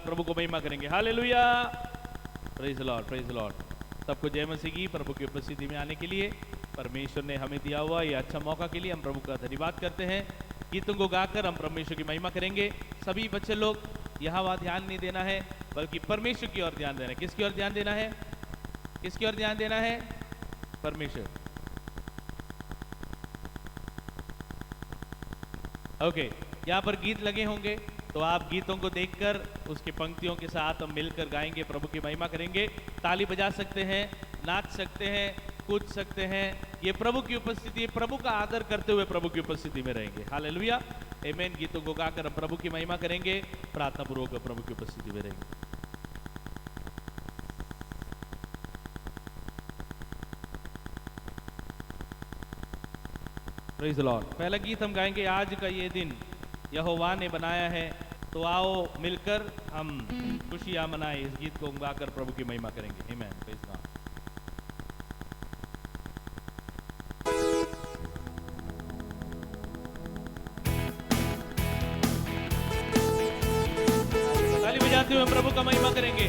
प्रभु को महिमा करेंगे। Hallelujah, praise Lord, praise Lord. सबको जय मसीह की। प्रभु की उपस्थिति में आने के लिए परमेश्वर ने हमें दिया हुआ ये अच्छा मौका के लिए हम प्रभु का धन्यवाद करते हैं। गीतों को गाकर हम परमेश्वर की महिमा करेंगे। सभी बच्चे लोग यहाँ वहाँ ध्यान नहीं देना है, बल्कि परमेश्वर की ओर ध्यान देना है। किसकी ओर ध्यान देना है? किसकी ओर ध्यान देना है? परमेश्वर। ओके, यहाँ पर गीत लगे होंगे तो आप गीतों को देखकर उसकी पंक्तियों के साथ हम मिलकर गाएंगे, प्रभु की महिमा करेंगे। ताली बजा सकते हैं, नाच सकते हैं, कूद सकते हैं। ये प्रभु की उपस्थिति है, प्रभु का आदर करते हुए प्रभु की उपस्थिति में रहेंगे। हालेलुया, आमेन। गीतों को गाकर हम प्रभु की महिमा करेंगे, प्रार्थना पूर्वक प्रभु की उपस्थिति में रहेंगे। Praise the Lord. पहला गीत हम गाएंगे, आज का ये दिन यहोवा ने बनाया है। तो आओ मिलकर हम खुशियां मनाएं। इस गीत को गाकर प्रभु की महिमा करेंगे। आमीन, प्रेज गॉड। ताली बजाते हुए प्रभु का महिमा करेंगे।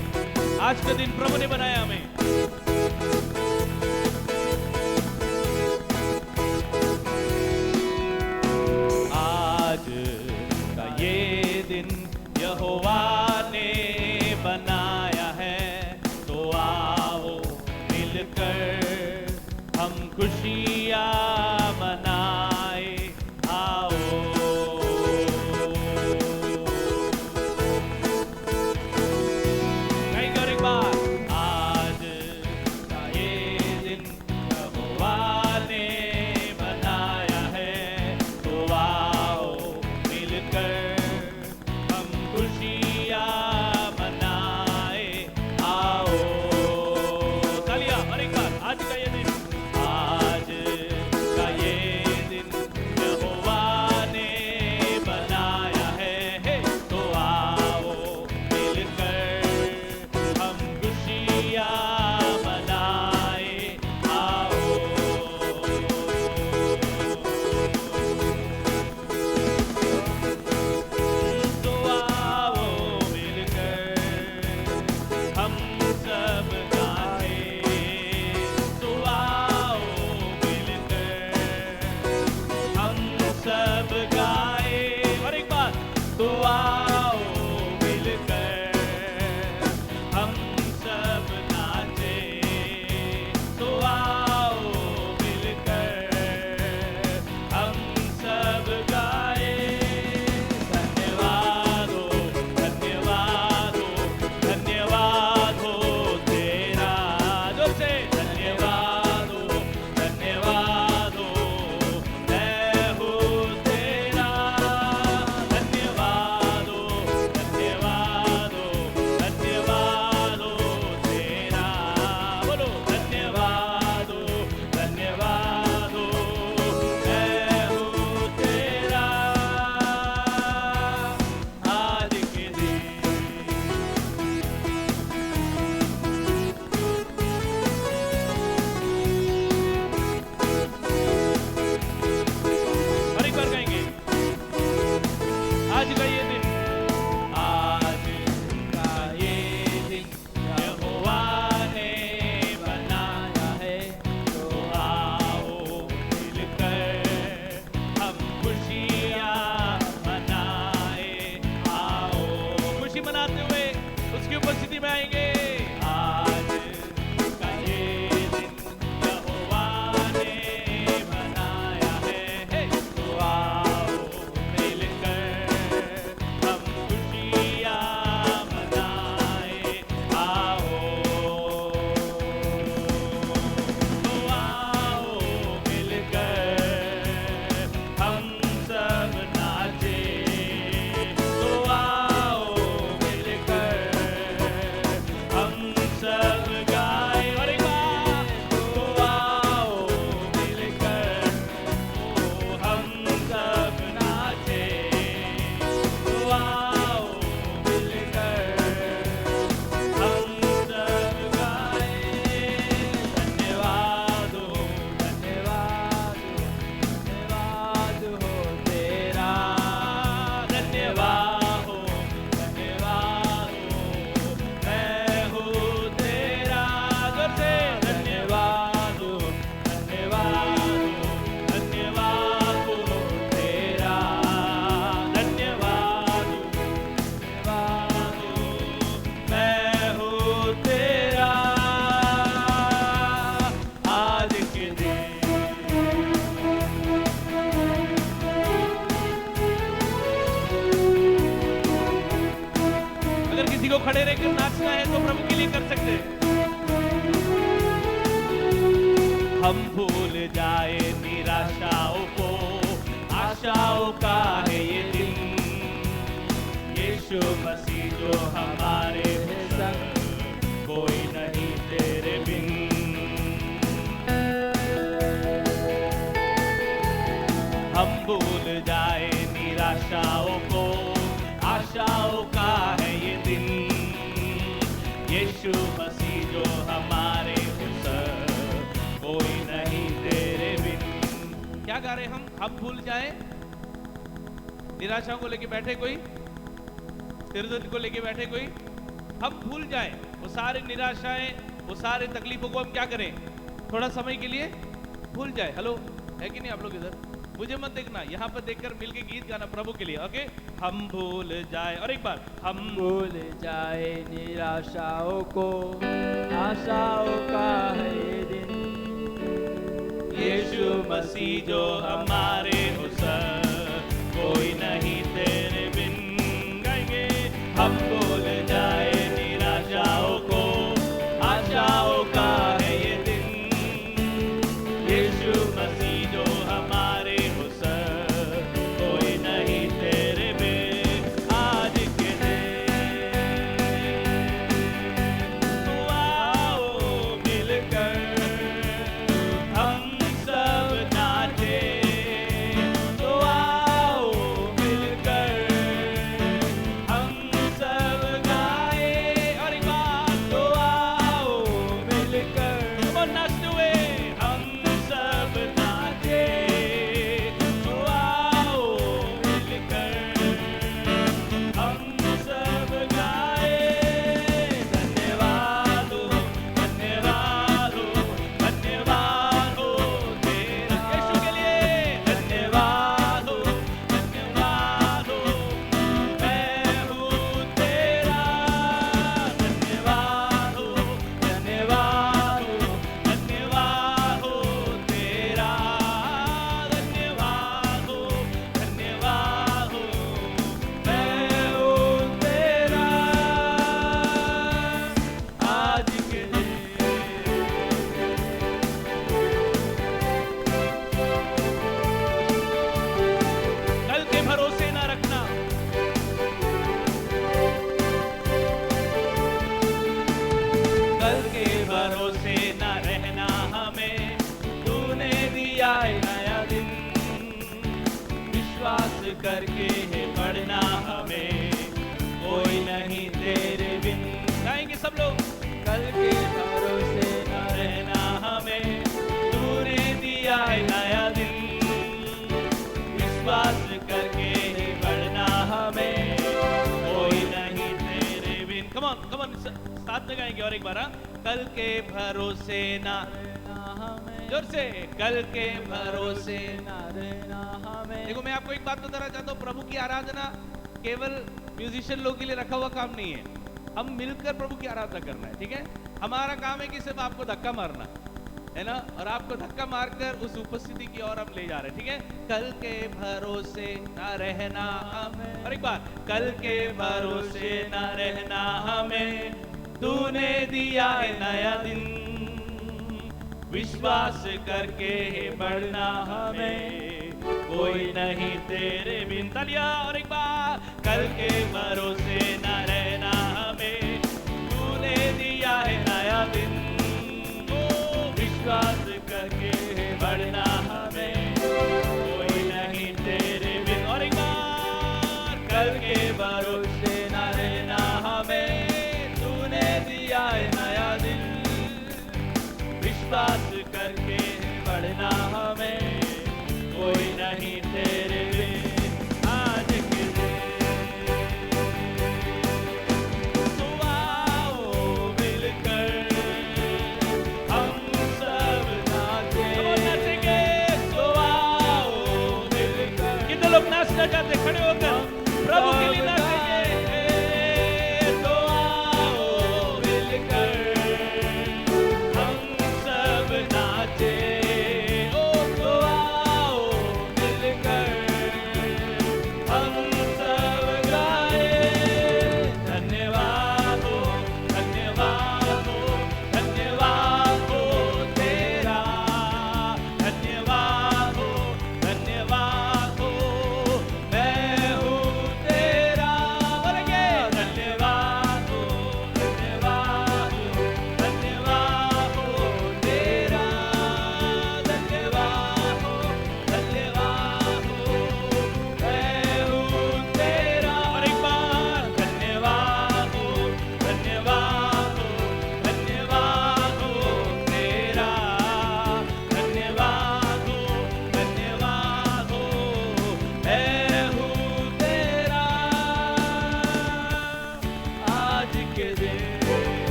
आज का दिन प्रभु ने बनाया हमें। यहोवा ने बनाया है, तो आओ मिलकर हम खुशियां मनाए। आओ नहीं कर एक बार। आज का ये दिन यहोवा ने बनाया है, तो आओ मिलकर किसी को खड़े रहकर नाचना है तो प्रभु के लिए कर सकते हैं। हम भूल जाए निराशाओं को, आशाओं का है ये दिन, यीशु मसीह जो हमारे संग, कोई नहीं तेरे बिन। हम भूल जाए निराशाओं को, आशाओं का है ये दिन, यीशु मसीह जो हमारे संग, कोई नहीं तेरे बिन। क्या गा रहे हम भूल जाए निराशाओं को लेके बैठे कोई, सिरदर्द को लेके बैठे कोई, हम भूल जाए वो सारी निराशाएं, वो सारे तकलीफों को हम क्या करें, थोड़ा समय के लिए भूल जाए। हेलो, है कि नहीं आप लोग इधर? मुझे मत देखना, यहाँ पर देखकर मिलके गीत गाना प्रभु के लिए। ओके, हम भूल जाए, और एक बार, हम भूल जाए निराशाओं को, आशाओं का है ये दिन, यीशु मसीह जो हमारे हो संग, कोई नहीं तेरे बिन। गाएंगे, हम भूल जाए निराशाओं को, आशाओं का है ये दिन, यीशु मसीह जो हमारे हो संग, कोई नहीं तेरे बिन। आज के दिन आओ मिलकर हम सब नाचे, तो आओ मिलकर हम सब गाए, और एक बार, तो आओ मिलकर नाचते हुए हम सब नाचे, तो आओ मिलकर हम सब गाए। धन्यवाद हो, धन्यवाद हो, धन्यवाद हो तेरा यीशु के लिए, धन्यवाद हो, धन्यवाद हो, मैं हूँ तेरा। धन्यवाद हो, धन्यवाद हो, धन्यवाद हो तेरा, धन्यवाद हो, धन्यवाद हो, मैं हूँ तेरा। आज के दिन कल के भरोसे ना रखना, कल के भरोसे ना रहना हमें, तूने दिया है नया दिन, विश्वास करके है बढ़ना हमें, कोई नहीं तेरे बिन। गाएंगे सब लोग, कल के भरोसे न रहना हमें, तूने दिया है नया दिन, विश्वास करके है बढ़ना हमें, कोई नहीं तेरे बिन। कम ऑन साथ में गाएंगे और एक बार, हाँ? कल के भरोसे ना, रहना हमें, जोर से, कल के भरोसे। न रहना हमें। देखो, मैं आपको एक बात बताना चाहता हूँ, प्रभु की आराधना केवल म्यूजिशियन लोग के लिए रखा हुआ काम नहीं है, हम मिलकर प्रभु की आराधना करना है, ठीक है? हमारा काम है कि सिर्फ आपको धक्का मारना है ना, और आपको धक्का मारकर उस उपस्थिति की ओर हम ले जा रहे हैं, ठीक है? कल के भरोसे ना रहना हमें, और एक बार, कल के भरोसे ना रहना हमें, तूने दिया है नया दिन, विश्वास करके है बढ़ना हमें, कोई नहीं तेरे बिन। तालियां, और एक बार, कल के भरोसे ना रहना हमें, तूने दिया है नया दिन, विश्वास करके है बढ़ना हमें, कोई नहीं तेरे बिन। और एक बार, कल के भरोसे ना रहना हमें, तूने दिया है नया दिन, विश्वास करके है बढ़ना हमें, कोई नहीं तेरे बिन। आज के दिन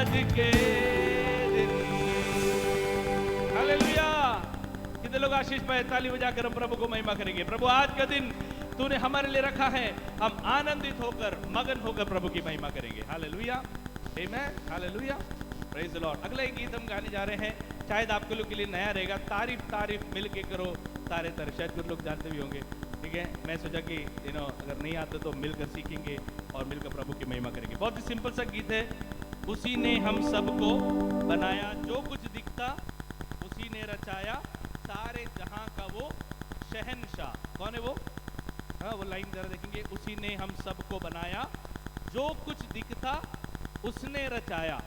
आज के दिन। हालेलुया। कितने लोग आशीष पाए? ताली बजाकर हम प्रभु को महिमा करेंगे। प्रभु आज का दिन तूने हमारे लिए रखा है, हम आनंदित होकर मगन होकर प्रभु की महिमा करेंगे। Hallelujah, amen, hallelujah, praise the Lord. अगला एक गीत हम गाने जा रहे हैं, शायद आपके लोग के लिए नया रहेगा। तारीफ तारीफ मिल के करो तारे तारे, शायद कुछ लोग जानते भी होंगे। ठीक है, मैं सोचा कि अगर नहीं आते तो मिलकर सीखेंगे और मिलकर प्रभु की महिमा करेंगे। बहुत ही सिंपल सा गीत है। उसी ने हम सबको बनाया, जो कुछ दिखता उसी ने रचाया, सारे जहां का वो शहंशाह। कौन है वो? हाँ, वो लाइन जरा देखेंगे। उसी ने हम सबको बनाया, जो कुछ दिखता उसने रचाया।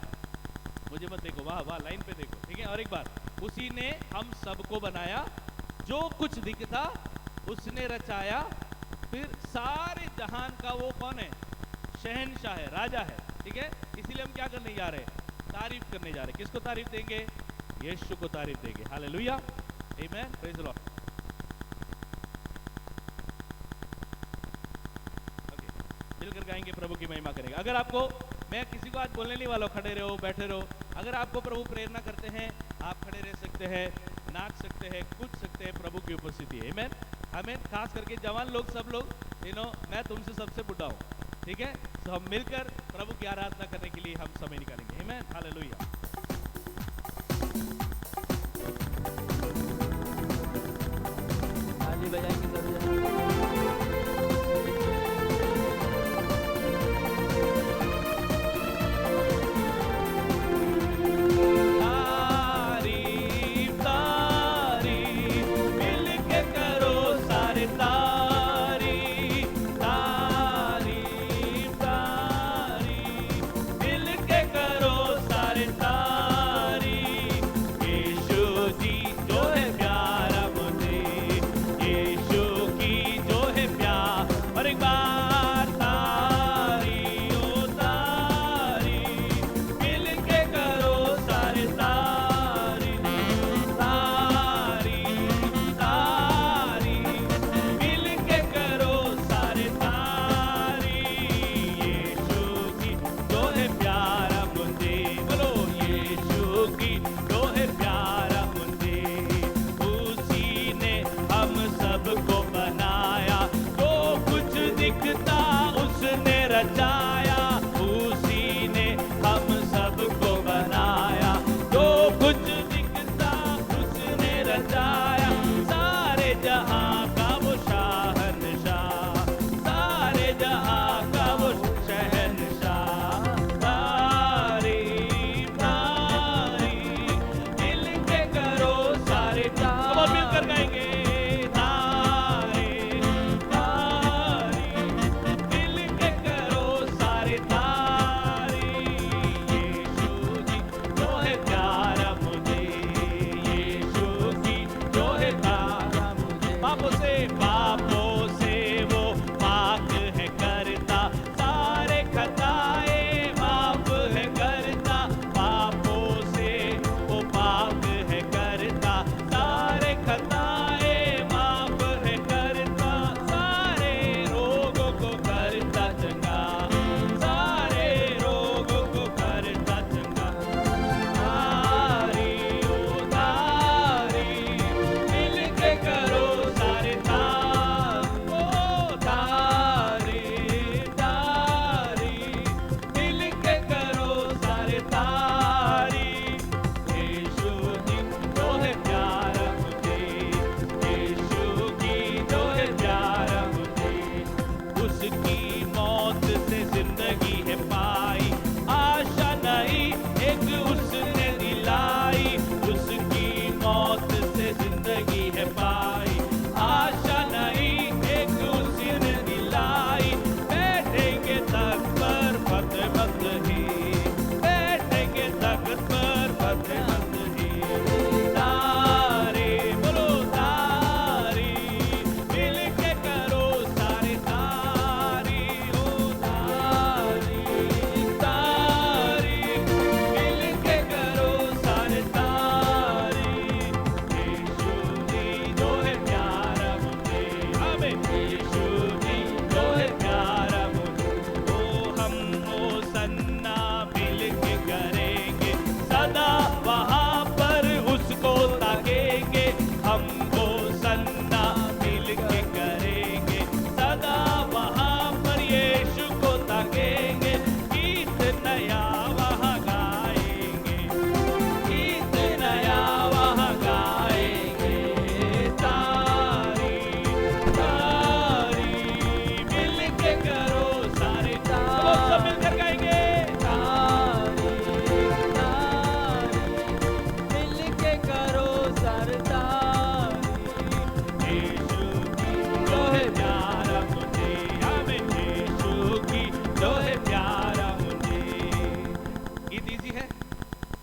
मुझे मत देखो, वाह वाह, लाइन पे देखो। ठीक है, और एक बार, उसी ने हम सबको बनाया, जो कुछ दिखता उसने रचाया, फिर सारे जहान का वो कौन है? शहंशाह है, राजा है। ठीक है, इसीलिए हम क्या करने जा रहे हैं? तारीफ करने जा रहे हैं। किसको तारीफ देंगे? यीशु को तारीफ देंगे। Hallelujah, amen, praise the Lord. मिलकर गाएंगे, प्रभु की महिमा करेंगे। अगर आपको, मैं किसी को आज बोलने नहीं वाला, खड़े रहो बैठे रहो, अगर आपको प्रभु प्रेरणा करते हैं, आप खड़े रह सकते हैं, नाच सकते हैं, कूद सकते हैं, प्रभु की उपस्थिति है। आमेन, आमेन। खास करके जवान लोग, सब लोग, मैं तुमसे सबसे बुढ़ा हूँ। ठीक है, तो हम मिलकर प्रभु की आराधना करने के लिए हम समय निकालेंगे। आमेन, हालेलुया। ताली बजाएंगे सब जन। तारीफ तारीफ मिलके करो सारे।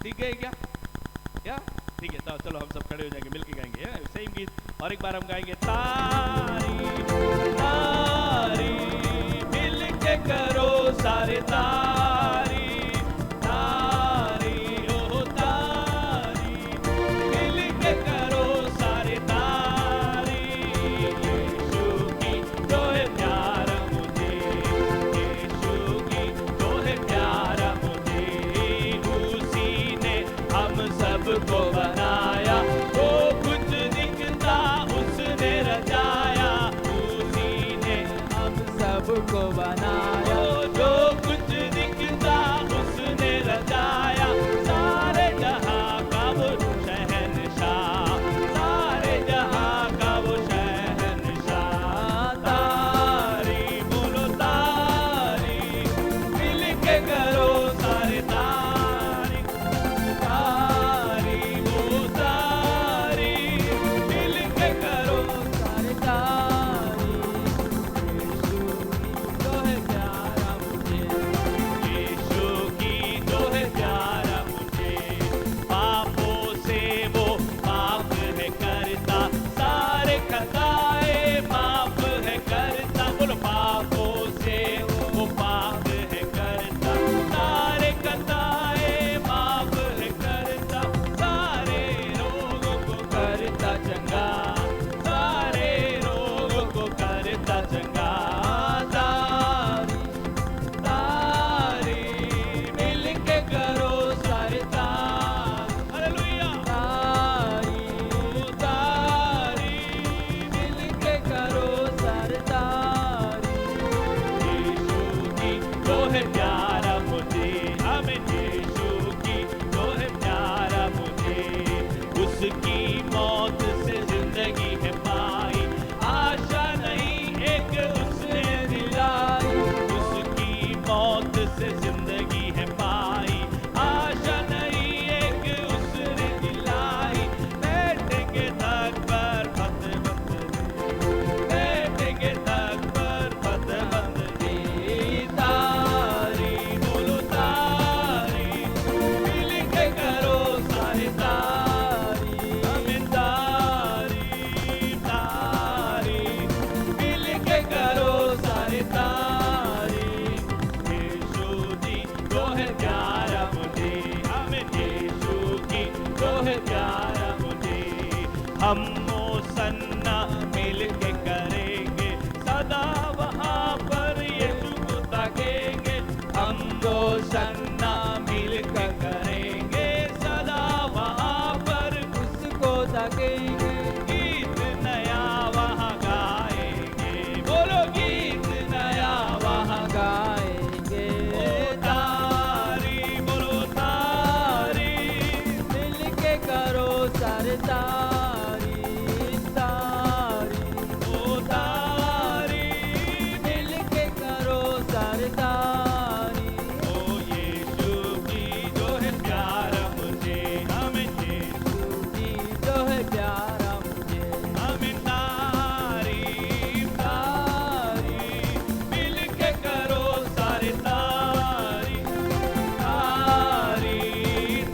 सीख गए क्या? ठीक है, तो चलो हम सब खड़े हो जाएंगे, मिलके गाएंगे सेम गीत। और एक बार हम गाएंगे तारी तारी मिलके करो सारे तारी तारी ओ तारी मिलके करो सारे तारी। यीशु की जो है प्यारा मुझे, यीशु की जो है प्यारा मुझे, उसी ने हम सबको बनाया, वो कुछ दिखता उसने रचाया, उसी ने हम सबको बनाया, जो कुछ दिखता उसने रचाया। सारे जहां का वो शहंशाह, सारे जहां का वो शहंशाह। तारी बोलो तारी मिलके करो सारे तारी तारी वो तारी मिलके करो सारे तारी। यीशु की जो है प्यारा मुझे, यीशु की जो है प्यारा मुझे, पापों से वो माफ है करता, सारे खताए माफ है करता। बोलो पापों से वो पाप है करता, सारे खताए माफ है करता, सारे रोगों को करता चंगा, सारे रोगों को करता चंगा। तारी तारी मिलके करो सारे तारी, हालेलुया। तारी तारी मिलके करो सारे तारी। यीशु की जो है प्यारा मुझे, हमें यीशु की जो है प्यारा मुझे, उसकी मौत से जिंदगी है पाई, आशा नहीं एक उसने दिलाई, उसकी मौत से जिंदगी है पाई, आशा नहीं एक उसने दिलाई। बैठेंगे तक पर फत बैठेंगे तक पर फत तारी बोलो तारी मिलके करो सारे तारी, हमें तारी तारी मिलके करो सारे तारी। यीशु जी जो है प्यारा मुझे, हमें यीशु की जो है प्यारा मुझे, हम सन्ना मिलके करेंगे सदा वहाँ पर यीशु को ताकेंगे, हम सन्ना मिलकर करेंगे सदा वहाँ पर उसको ताकेंगे, गीत नया वहाँ गाएंगे। बोलो गीत नया वहाँ गाएंगे। ओ तारी बोलो तारी मिलके करो सारे तारी तारी। ओ तारी मिलके करो सारे तारी। ओ यीशु की जो है प्यारा मुझे, हमें यीशु की जो है प्यारा मुझे, हमें तारी तारी मिलके करो सारे तारी तारी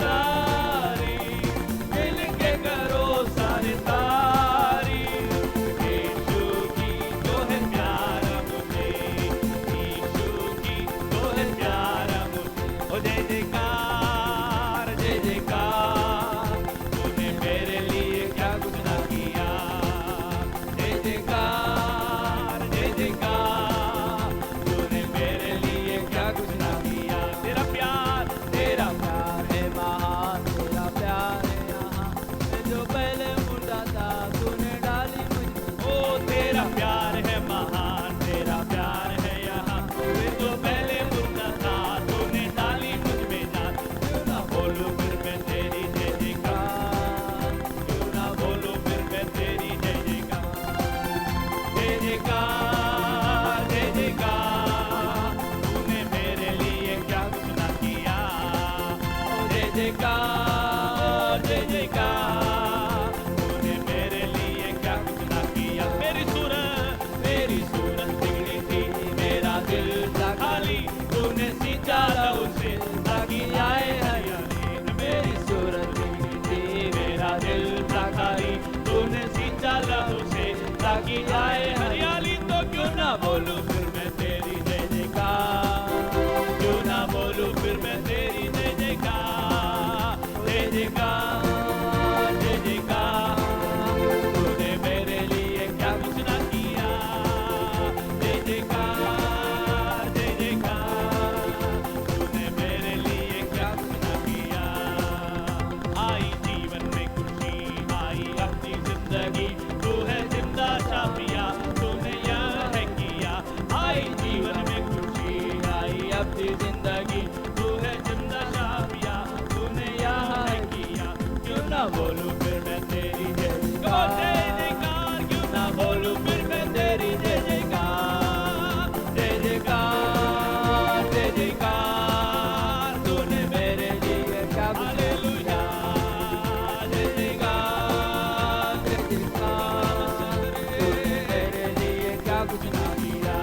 तारी मिलके करो सारे तारी। यीशु की जो है प्यारा मुझे, यीशु की जो है प्यारा मुझे। ओ जय जयकार जय जयकार, तूने मेरे लिए क्या कुछ ना किया। जय जयकार जय जयकार, तूने मेरे लिए क्या कुछ ना किया। तेरा प्यार प्यार है महान, तेरा प्यार है यहाँ, मैं जो पहले मुर्दा था तूने डाली मुझे। ओ तेरा प्यार है महान, तेरा प्यार है यहाँ, मैं जो पहले मुर्दा था तूने डाली मुझ में जान। क्यों ना बोलूं फिर मैं तेरी जय जयकार, क्यों ना बोलूं फिर मैं तेरी जय जयकार। जय जयकार जय जयकार, तूने मेरे लिए क्या कुछ ना किया। ओ जय जयकार जय जयकार, तूने मेरे लिए क्या कुछ ना किया। मेरी सूरत बिगड़ी थी, मेरा दिल था खाली, तूने सींचा लहू से ताकि आए हरियाली। मेरी जयकार जय जयकार तूने मेरे लिए क्या कुछ ना किया जय जयकार जय जयकार तूने मेरे लिए क्या कुछ ना किया आई जीवन में खुशी आई अपनी जिंदगी तू है जिंदा शाफिया तूने यह है किया आई जीवन में खुशी आई अपनी जिंदगी तू है जिंदा शाफिया तूने यह है किया क्यों ना बोलूं फिर मैं तेरी जय जयकार क्यों ना बोलूं फिर मैं तेरी जय जयकार जय जयकार जय जयकार तूने मेरे लिए क्या कुछ हालेलुया जय जयकार जय जयकार तूने मेरे लिए क्या कुछ ना किया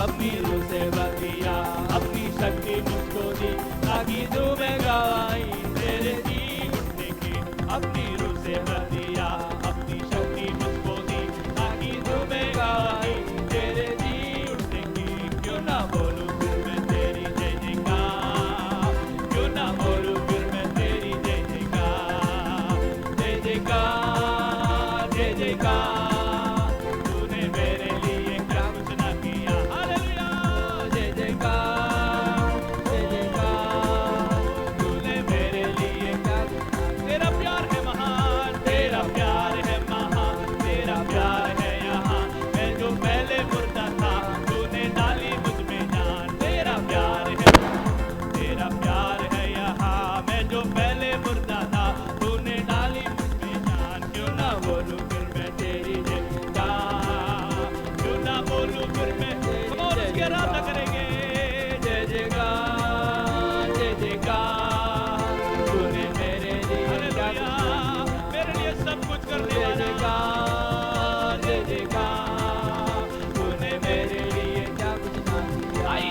अपनी रूह से भर दिया अपनी शक्ति मुझको दी ताकि तू मैं गवाही तेरे जी उठने की अपनी रूह से भर दिया अपनी शक्ति मुझको दी ताकि तू मैं गवाही तेरे जी उठने की क्यों ना बोलूं फिर मैं तेरी जय जयकार क्यों ना बोलूं फिर मैं तेरी जय जयकार जय जयकार जय जयकार तूने मेरे लिए क्या कुछ ना किया हालेलुया जय जयकार जय जयकार तूने मेरे लिए क्या कुछ ना किया तेरा प्यार है महान तेरा प्यार है महान तेरा प्यार है यहाँ मैं जो पहले मुर्दा था तूने डाली मुझ में जान तेरा प्यार है यहाँ मैं जो पहले मुर्दा था तूने डाली मुझ में जान क्यों ना बोलूं फिर मैं तेरी जयकार क्यों ना बोलूं फिर मैं हम और उसकी आराधना करेंगे जय जयकार जय जयकार तूने मेरे लिए क्या हालेलुया कुछ मेरे लिए सब कुछ करने जय वाला जयकार जय जयकार तूने मेरे लिए क्या कुछ ना किया आई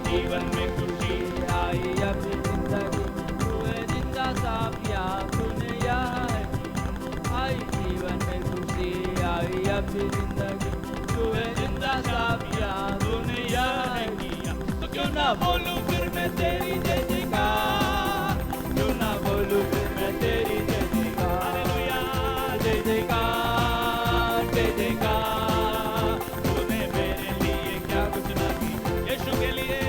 जीवन में खुशी आई अपनी जिंदगी तूने जिंदा साफिया तूने यह है किया। आई जीवन में खुशी आई अपनी जिंदगी तूने जिंदा साफिया तूने यह है किया तो क्यों ना बोलूं फिर मैं तेरी जय जयकार क्यों ना बोलूं फिर मैं तेरी जय जयकार हालेलुया जय जयकार जय जयकार तूने मेरे लिए क्या कुछ ना किया यीशु के लिए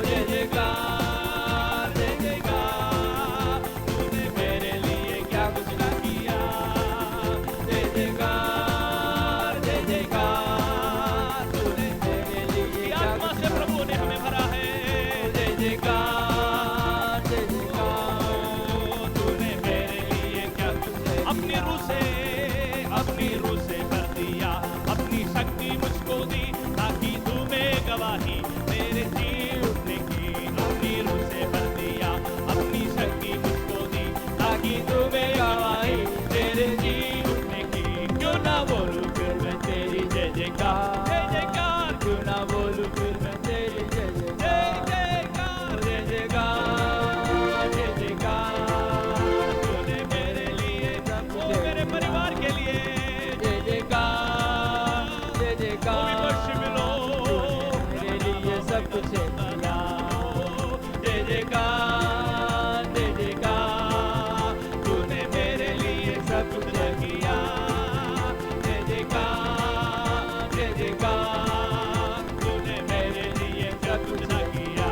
जय जयकार जय जयकार तूने मेरे लिए क्या कुछ ना किया जय जयकार जय जयकार तूने मेरे लिए की क्या आत्मा कुछ से प्रभु ने हमें भरा है जय जयकार जय जयकार तूने मेरे लिए क्या कुछ अपनी रूह से भर दिया अपनी शक्ति मुझको दी ताकि तू में गवाही मेरे जी उठने की अपनी रूह से भर दिया अपनी शक्ति मुझको दी ताकि तू में गवाही तेरे जी उठने की क्यों ना बोलूं फिर मैं तेरी जय जयकार क्यों ना बोलूं फिर मैं तेरी जय जय जयकार जयकार जय जयकार जय जयकार तूने मेरे लिए वो मेरे परिवार के लिए जय जयकार जय वो भी जयकार वर्षी मिलो मेरे लिए सब कुछ किया जय जयकार जय जयकार तूने मेरे लिए सब कुछ किया जय जयकार जय जयकार तूने मेरे लिए सब कुछ ना किया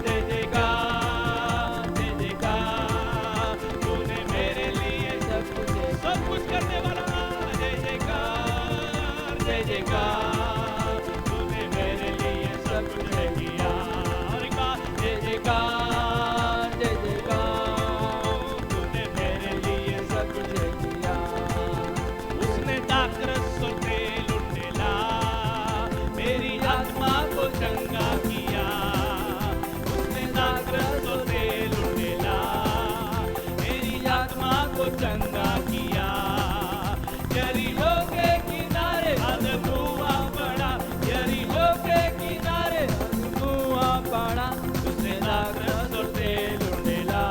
जय जयकार जय जयकार तूने मेरे लिए सब कुछ करने वाला जय जयकार जय जयकार तूने मेरे लिए सब कुछ किया और एक बार जय जयकार जय जयकार तूने मेरे लिए सब कुछ किया उसने दाखरस और तेल उंडेला मेरी आत्मा को चंगा किया उसने दाखरस और तेल उंडेला मेरी आत्मा को चंगा किया यरीहो के किनारे अधुआ पड़ा यरीहो के किनारे धुआं पड़ा उसने दाखरस और तेल उंडेला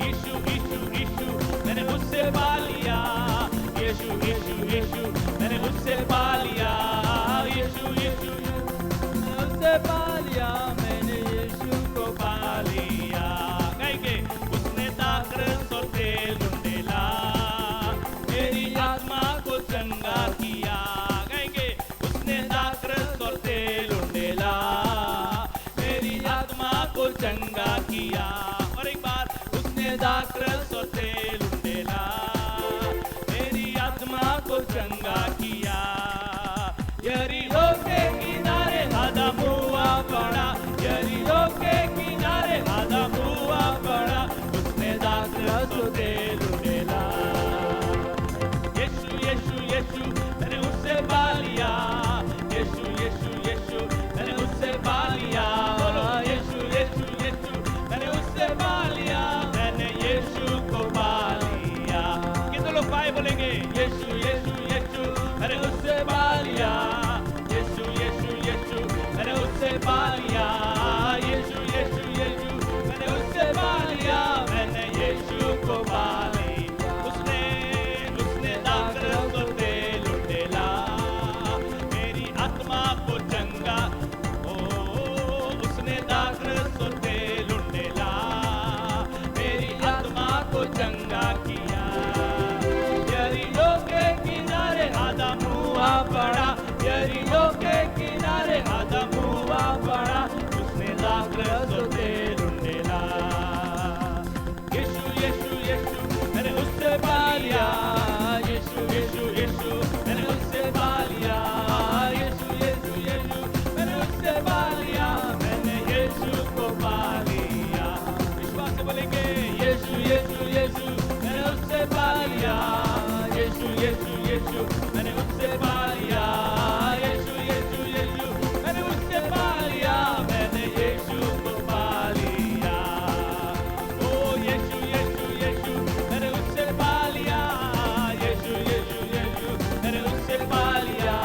यीशु यीशु यीशु मैंने उससे पा लिया यीशु यीशु यीशु मैंने उससे पा लिया यीशु यीशु उससे पा लिया मैंने यीशु को पा लिया चंगा किया। और एक बार उसने दाखरस और तेल उंडेला मेरी आत्मा को चंगा किया। यरीहो के किनारे आदम हुआ पड़ा, यरीहो के किनारे आदम हुआ पड़ा, उसने दाखरस और तेल उंडेला। यीशु यीशु यीशु मैंने उससे पा लिया, यीशु यीशु यीशु मैंने उससे पा लिया। बोलो यीशु यीशु यीशु मैंने उससे पा लिया, मैंने यीशु को पा लिया। कितने लोग पाए बोलेंगे यीशु यीशु यीशु मैंने उससे पा लिया, यीशु यीशु यीशु मैंने उससे पा लिया, यीशु यीशु यीशु मैंने उससे पा लिया, मैंने यीशु को पा लिया। उसने दाखरस और तेल उंडेला मेरी आत्मा को चंगा, ओ उसने दाखरस और तेल उंडेला मेरी आत्मा को चंगा किया। यरीहो के किनारे आदम हुआ पड़ा, यरीहो के किनारे आदम हुआ पड़ा, उसने दाखरस और तेल उंडेला। यीशु यीशु यीशु मैंने उससे पा लिया, यीशु यीशु यीशु मैंने उससे पा लिया, यीशु यीशु यीशु मैंने उससे पा लिया, मैंने यीशु को पा लिया। विश्वास से बोलेंगे यीशु यीशु यीशु मैंने उससे पा लिया, यीशु यीशु यीशु मैंने उससे पा लिया, यीशु यीशु यीशु मैंने उससे पा लिया, मैंने यीशु को पा लिया। ओ यीशु यीशु यीशु मैंने उससे पा लिया, यीशु यीशु यीशु मैंने उससे पा लिया,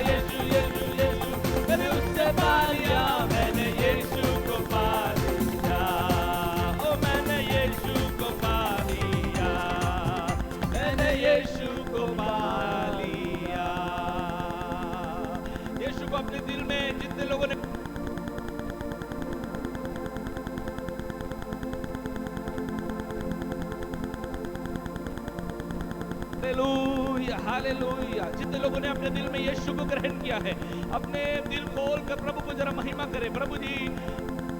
यीशु यीशु यीशु मैंने उससे पा लिया, मैंने यीशु को पा लिया। ओ मैंने यीशु को पा लिया, मैंने यीशु को पा लिया। यीशु को अपने दिल में जितने लोगों ने हालेलुया हालेलुया, जितने लोगों ने अपने दिल में यीशु को ग्रहण किया है, अपने दिल खोल कर प्रभु को जरा महिमा करे। प्रभु जी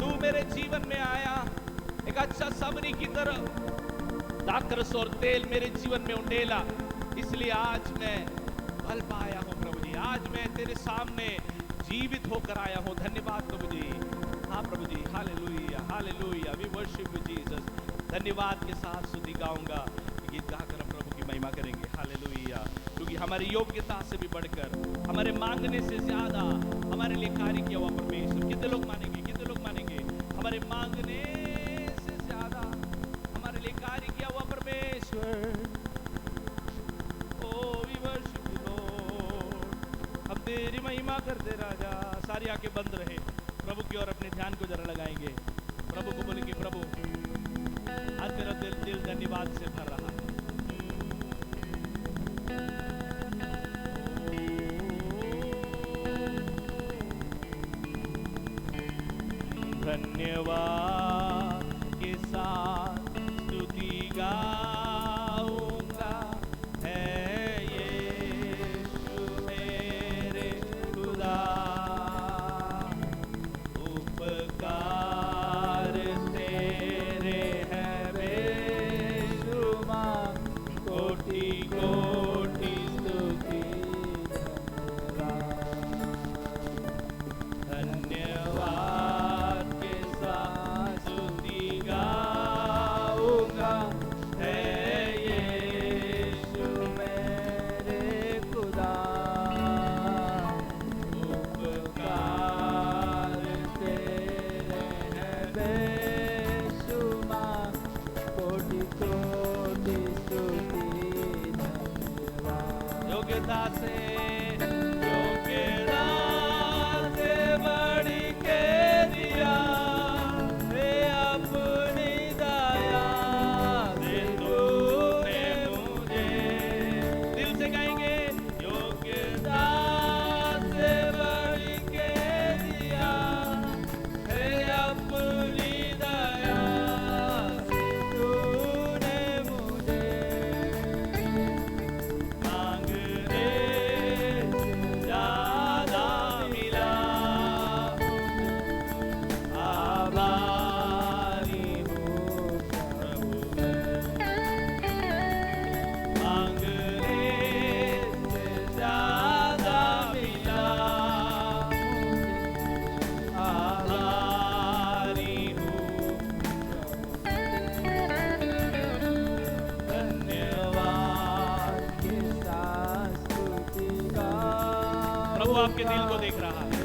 तू मेरे जीवन में आया एक अच्छा सामरी की तरह, दाखरस और तेल मेरे जीवन में उंडेला, इसलिए आज मैं बल पाया हूँ। प्रभु जी आज मैं तेरे सामने जीवित होकर आया हूँ। धन्यवाद प्रभु जी। हाँ प्रभु जी hallelujah hallelujah, we worship you Jesus. धन्यवाद के साथ स्तुति गाऊंगा, गीत गाकर हम प्रभु की महिमा करेंगे। हालेलुया, क्योंकि हमारी योग्यता से भी बढ़कर, हमारे मांगने से ज्यादा हमारे लिए कार्य किया हुआ परमेश्वर। कितने लोग मानेंगे, कितने लोग मानेंगे? हमारे मांगने से ज्यादा हमारे लिए कार्य किया हुआ परमेश्वर। Oh we worship you Lord, हम तेरी महिमा करते राजा। सारी आंखें बंद रहे, प्रभु की ओर अपने ध्यान को जरा लगाएंगे। प्रभु को बोलेंगे प्रभु आज मेरा दिल धन्यवाद से भर रहा है। धन्यवाद के साथ स्तुति गाऊंगा, है यीशु मेरे खुदा, उपकार तेरे हैं बेशुमार, कोटि कोटि स्तुति धन्यवाद के साथ स्तुति गाऊंगा, है यीशु मेरे खुदा, उपकार तेरे हैं बेशुमार, कोटि कोटि स्तुति धन्यवाद। योग्यता से बढ़ के दिया रे अपनी दया से तूने मुझे। दिल से गाएंगे योग्यता से बढ़ के दिया है अपनी दया से तूने मुझे। मांगने प्रभु आपके दिल को देख रहा है,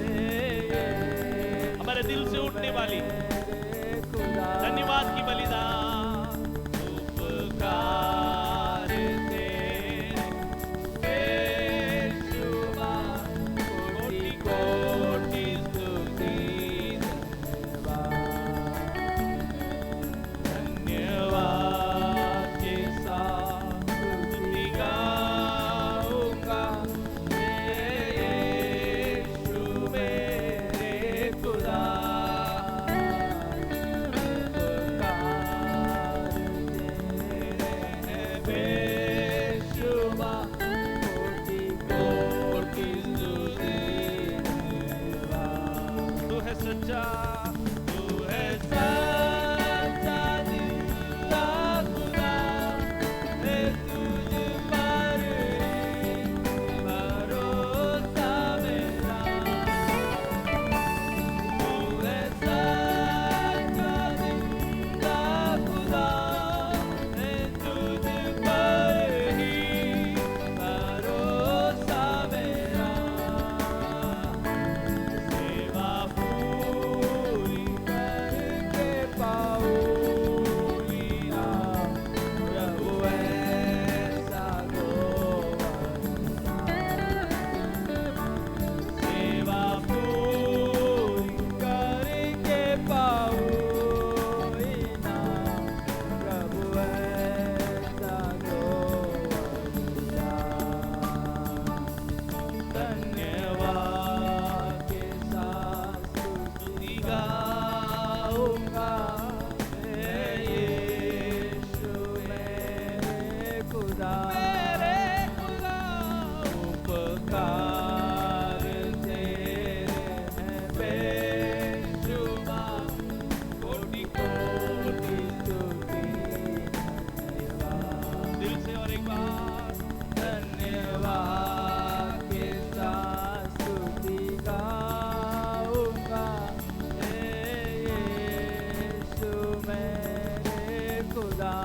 हमारे दिल से उठने वाली धन्यवाद की बलिदान। उपकार तेरे यीशुआ, कोटि कोटि स्तुति धन्यवाद के साथ स्तुति गाऊंगा, यीशु मेरे खुदा। सच्चा तू है सच्चा जिंदा खुदा, है तुझ पर भरोसा मेरा। तू है सच्चा जिंदा खुदा, है तुझ पर ही भरोसा मेरा। सेवा पूरी करके पाऊंगी ना, प्रभु ऐसा गोवरसा। सेवा पूरी करके पाऊंगी ना, प्रभु ऐसा गोवरसा। धन्यवाद के साथ स्तुति गाऊंगा, यीशु मेरे खुदा। उपकार तेरे हैं बेशुमार, कोटि कोटि स्तुति धन्यवाद। दिल से और एक बार धन्यवाद के साथ स्तुति गाऊंगा, यीशु मेरे खुदा।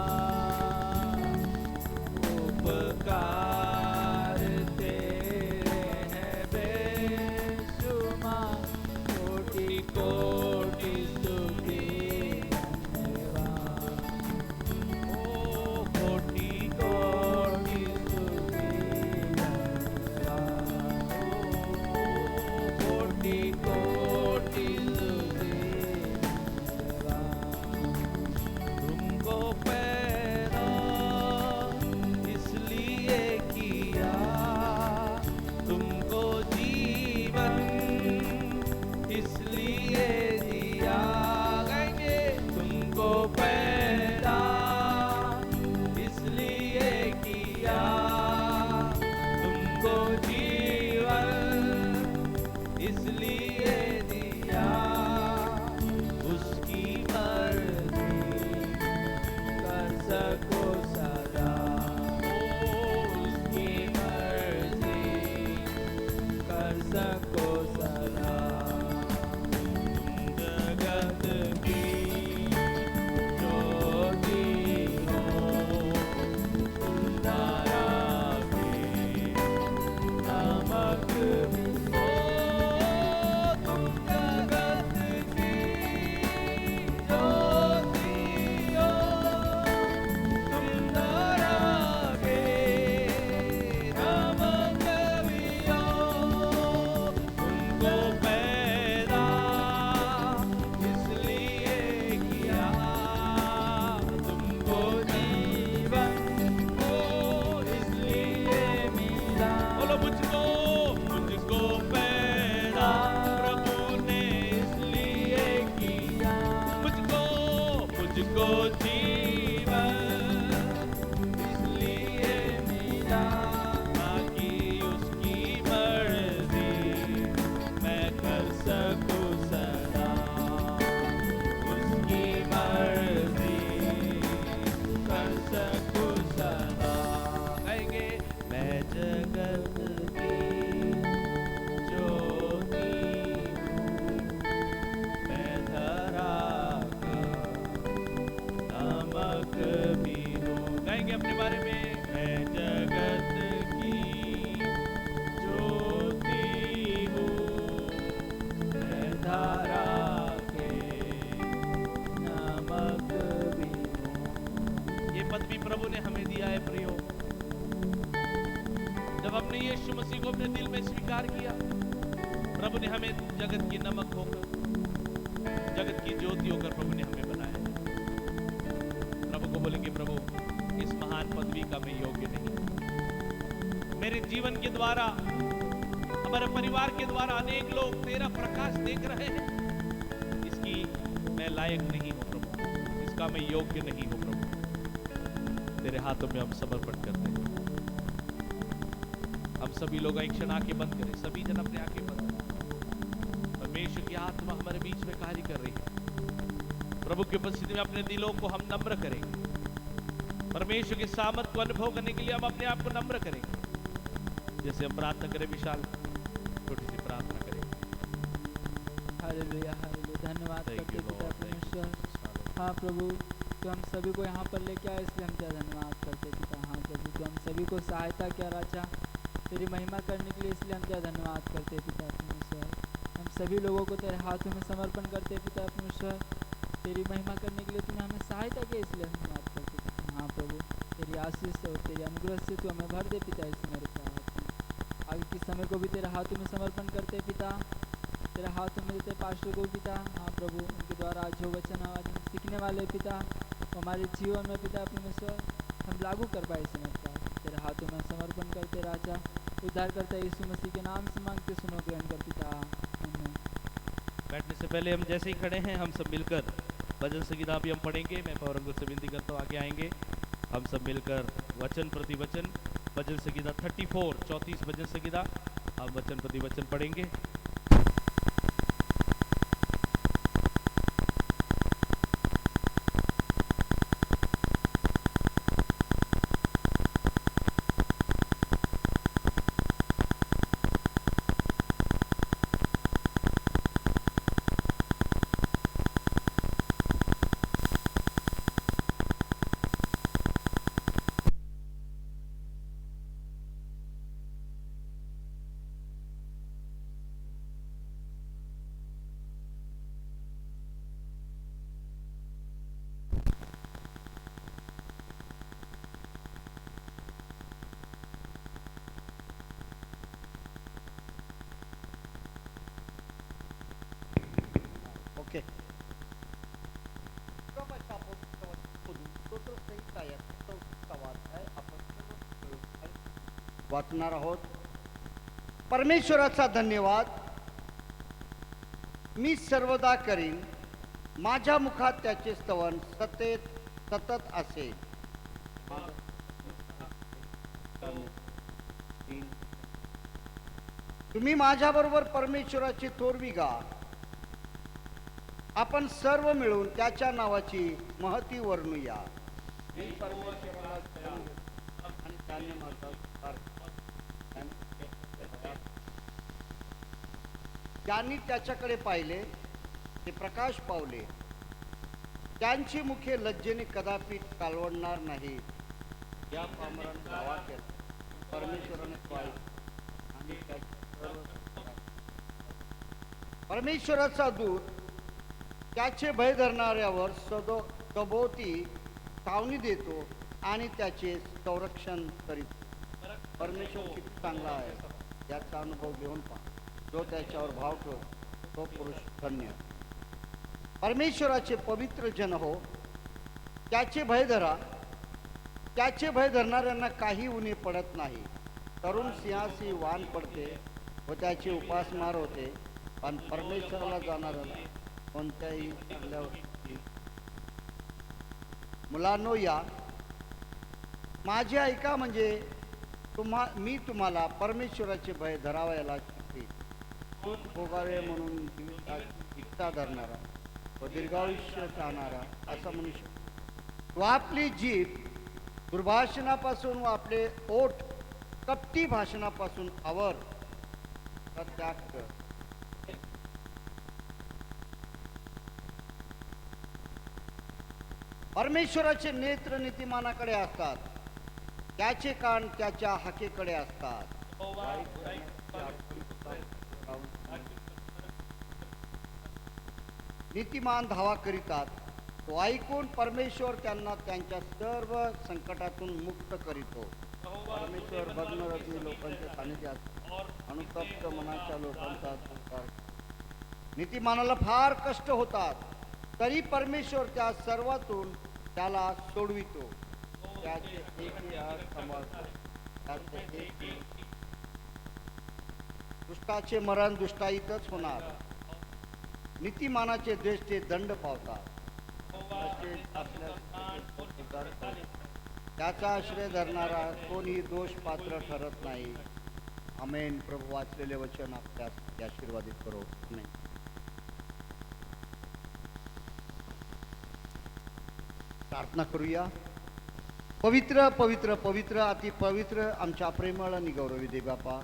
उपकार तेरे हैं बेशुमार, कोटि कोटि स्तुति धन्यवाद। ओ कोटि कोटि स्तुति धन्यवाद। ओ कोटि कोटि स्तुति धन्यवाद। तुमको पैदा इसलिए किया, तुमको जीवन इसलिए दिया। गाएंगे तुमको पैदा इसलिए किया, तुमको जीवन इसलिए दिया। उसकी मर्जी कर सको सदा, उसकी मर्जी कर सको सदा। तुम जगत की ज्योति हो, तुम तारा के नमक भी हो। तुम जगत की ज्योति हो, तुम तारा के नमक भी हो। तुमको पैदा इसलिए किया, तुमको जीवन को इसलिए मिला। बोलो मुझको पैदा प्रभु ने इसलिए किया, मुझको जीवन इसलिए मिला, ताकि उसकी मर्जी मैं कर सकूं सदा। उसकी मर्जी कर सकूं सदा। कहेंगे मैं जगत की ज्योति हूँ, मैं धरा का नमक भी हूँ। कहेंगे अपने बारे में, मैं जगत की ज्योति पद भी प्रभु ने हमें दिया है प्रियो। जब हमने यीशु मसीह को अपने दिल में स्वीकार किया, प्रभु ने हमें जगत की नमक होकर, जगत की ज्योति होकर प्रभु ने हमें बनाया है। प्रभु को बोलेंगे, प्रभु इस महान पदवी का मैं योग्य नहीं। मेरे जीवन के द्वारा, हमारे परिवार के द्वारा अनेक लोग तेरा प्रकाश देख रहे हैं, इसकी मैं लायक नहीं हूं प्रभु, इसका मैं योग्य नहीं हूं प्रभु। तेरे हाथों में हम समर्पण करते हैं। हम सभी लोग एक क्षण आंखें बंद करें, सभी जन अपने आंखें बंद करें। परमेश्वर की आत्मा हमारे बीच में कार्य कर रही है। प्रभु की उपस्थिति में अपने दिलों को हम नम्र करेंगे। परमेश्वर के सामर्थ को अनुभव करने के लिए हम अपने आप को नम्र करेंगे। जैसे हम प्रार्थना करें, विशाल छोटी सी प्रार्थना करें। हालेलुया हालेलुया, धन्यवाद Thank करते you, पिता Lord. Thank you, परमेश्वर। Jesus. हाँ प्रभु, तो हम सभी को यहाँ पर लेके आए, इसलिए हम तेरा धन्यवाद करते पिता। हाँ प्रभु, तो हम सभी को सहायता किया राजा तेरी महिमा करने के लिए, इसलिए हम तेरा धन्यवाद करते पिता परमेश्वर। हम सभी लोगों को तेरे हाथों में समर्पण करते पिता परमेश्वर। तेरी महिमा करने के लिए तूने हमें सहायता की, इसलिए हम धन्यवाद करते पिता। हाँ प्रभु, तेरी आशीष और तेरी अनुग्रह से तू हमें भर दे पिता इस मेरे हाथ में। आगे के समय को भी तेरे हाथों में समर्पण करते पिता, तेरे हाथों में देते पास्टर को पिता। हाँ प्रभु, उनके द्वारा जो वचन आज हम सीखने वाले पिता, हमारे जीवन में पिता परमेश्वर हम लागू कर पाए इस मेरे तेरे हाथों में समर्पण करते राजा। उद्धार करता यीशु मसीह के नाम से मांगते, सुनो ग्रहण कर पिता, आमीन। बैठने से पहले हम जैसे ही खड़े हैं, हम सब मिलकर भजन संगीता भी हम पढ़ेंगे। मैं पौर अंकुर से विनती करता हूँ आगे आएंगे। हम सब मिलकर वचन प्रति वचन भजन संगीता 34 भजन संगीता हम वचन प्रति वचन पढ़ेंगे। ओके. प्रभाच्या पुस्तकामधून स्तोत्रसंहिता या 34 अध्याय आपण सर्व मिळून वाचणार आहोत. परमेश्वराचा धन्यवाद मी सर्वदा करीन, माझ्या मुखात त्याचे स्तवन सतत असेल. तुम्ही माझ्याबरोबर परमेश्वराची थोरवी गा. आपण सर्व मिळून त्याच्या नावाची महती वर्णूया. मी परमेश्वराला आणि त्याने माझा ज्यांनी त्याच्याकडे पाहिले ते प्रकाश पावले. त्यांची मुखे लज्जेने कदापि कालवडणार नाही. या पामरान दावा केला, परमेश्वराने पाहिजे आणि परमेश्वराचा दूत त्याचे भय धरणाऱ्यावर सभोवती छावणी देतो आणि त्याचे संरक्षण करीत. परमेश्वर किती चांगला आहे याचा अनुभव घेऊन पहा. जो त्याच्यावर भाव ठेवतो तो पुरुष धन्य. परमेश्वराचे पवित्र जन हो, त्याचे भय धरा. त्याचे भय धरणाऱ्यांना काही उणे पडत नाही. तरुण सिंहासी वान पडते व त्याची उपासमार होते, पण परमेश्वराला जाणाऱ्याला कोणत्याही चांगल्या. मुलांनो या, माझे ऐका, म्हणजे मी तुम्हाला परमेश्वराचे भय धरावायला शिकते. सुख भोगावे म्हणून जीविताची इच्छा धरणारा व दीर्घायुष्य चाहणारा असा मनुष्य. तो आपली जीभ दुर्भाषणापासून व आपले ओठ कपटी भाषणापासून आवर. त्याग कर. परमेश्वराचे नेत्र नीतिमानाकडे असतात, त्याचे कान त्याच्या हाकेकडे असतात. नीतिमान धावा करीतात तो ऐकून परमेश्वर त्यांना त्यांच्या सर्व संकटातून मुक्त करीतो. परमेश्वर भग्नहृदयी लोकांच्या सानिध्यात अनुतप्त मनाच्या लोकांचा संस्कार. नीतिमानाला फार कष्ट होतात तरी परमेश्वर त्या सर्वातून त्याला सोडवितो. त्याचे एकही हात सांभाळतो. त्याचे एकही दुष्टाचे मरण दुष्टाईतच होणार. नीतिमानाचे द्वेष ते दंड पावतात. तसेच आपल्या त्याचा आश्रय धरणारा कोणीही दोष पात्र ठरत नाही. आमेन. प्रभू वाचलेले वचन आपल्यास आशीर्वादित करो. आमेन. प्रार्थना करूया. पवित्र पवित्र पवित्र अति पवित्र आमच्या प्रेमळ आणि गौरवी दे बापा,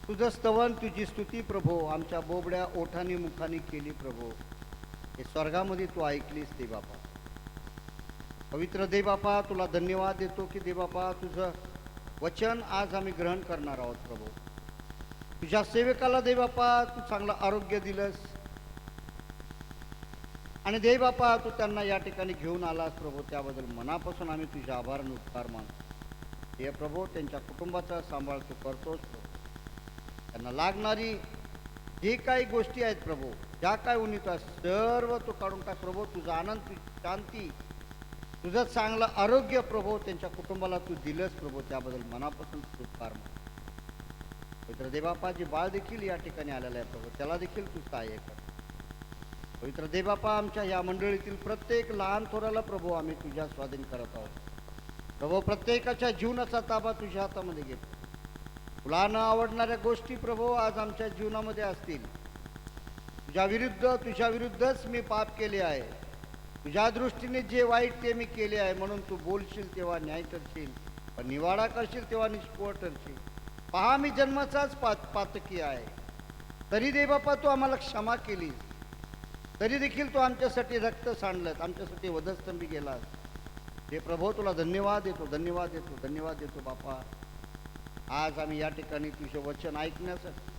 तुझं स्तवन तुझी स्तुती प्रभो आमच्या बोबड्या ओठानी मुखानी केली प्रभो. हे स्वर्गामध्ये तू ऐकलीस दे बापा. पवित्र दे बापा, तुला धन्यवाद देतो की दे बापा तुझं वचन आज आम्ही ग्रहण करणार आहोत प्रभो. तुझ्या सेवकाला दे बापा तू चांगलं आरोग्य दिलंस आणि दे बापा तू त्यांना या ठिकाणी घेऊन आलास प्रभो. त्याबद्दल मनापासून आम्ही तुझ्या आभार आणि उपकार मानतो. हे प्रभो त्यांच्या कुटुंबाचा सांभाळ तू करतोस प्रभो. त्यांना लागणारी जे काही गोष्टी आहेत प्रभू, ज्या काय उन्नीता सर्व तू काढून टाक प्रभू. तुझा आनंद, तुझी शांती, तुझं चांगलं आरोग्य प्रभू त्यांच्या कुटुंबाला तू दिलंस प्रभू. त्याबद्दल मनापासून तू उपकार मान. पवित्र देवबापाजी बाळ देखील या ठिकाणी आलेला आहे प्रभू, त्याला देखील तू सहाय्य कर. पवित्र देवबापा, आमच्या या मंडळीतील प्रत्येक लहान थोराला प्रभू आम्ही तुझ्या स्वाधीन करत आहोत प्रभू. प्रत्येकाच्या जीवनाचा ताबा तुझ्या हातामध्ये घे. तुला न आवडणाऱ्या गोष्टी प्रभू आज आमच्या जीवनामध्ये असतील. तुझ्या विरुद्धच मी पाप केले आहे. तुझ्या दृष्टीने जे वाईट ते मी केले आहे. म्हणून तू बोलशील तेव्हा न्याय करशील, पण निवाडा करशील तेव्हा निष्फळ ठरशील. पहा मी जन्माचाच पातकी आहे, तरी दे बापा तू आम्हाला क्षमा केलीस. तरी देखील तू आमच्यासाठी रक्त सांडलंस, आमच्यासाठी वधस्तंभी गेलास. हे प्रभू तुला धन्यवाद देतो, धन्यवाद देतो, धन्यवाद देतो बापा. आज आम्ही या ठिकाणी तुझं वचन ऐकण्यासाठी,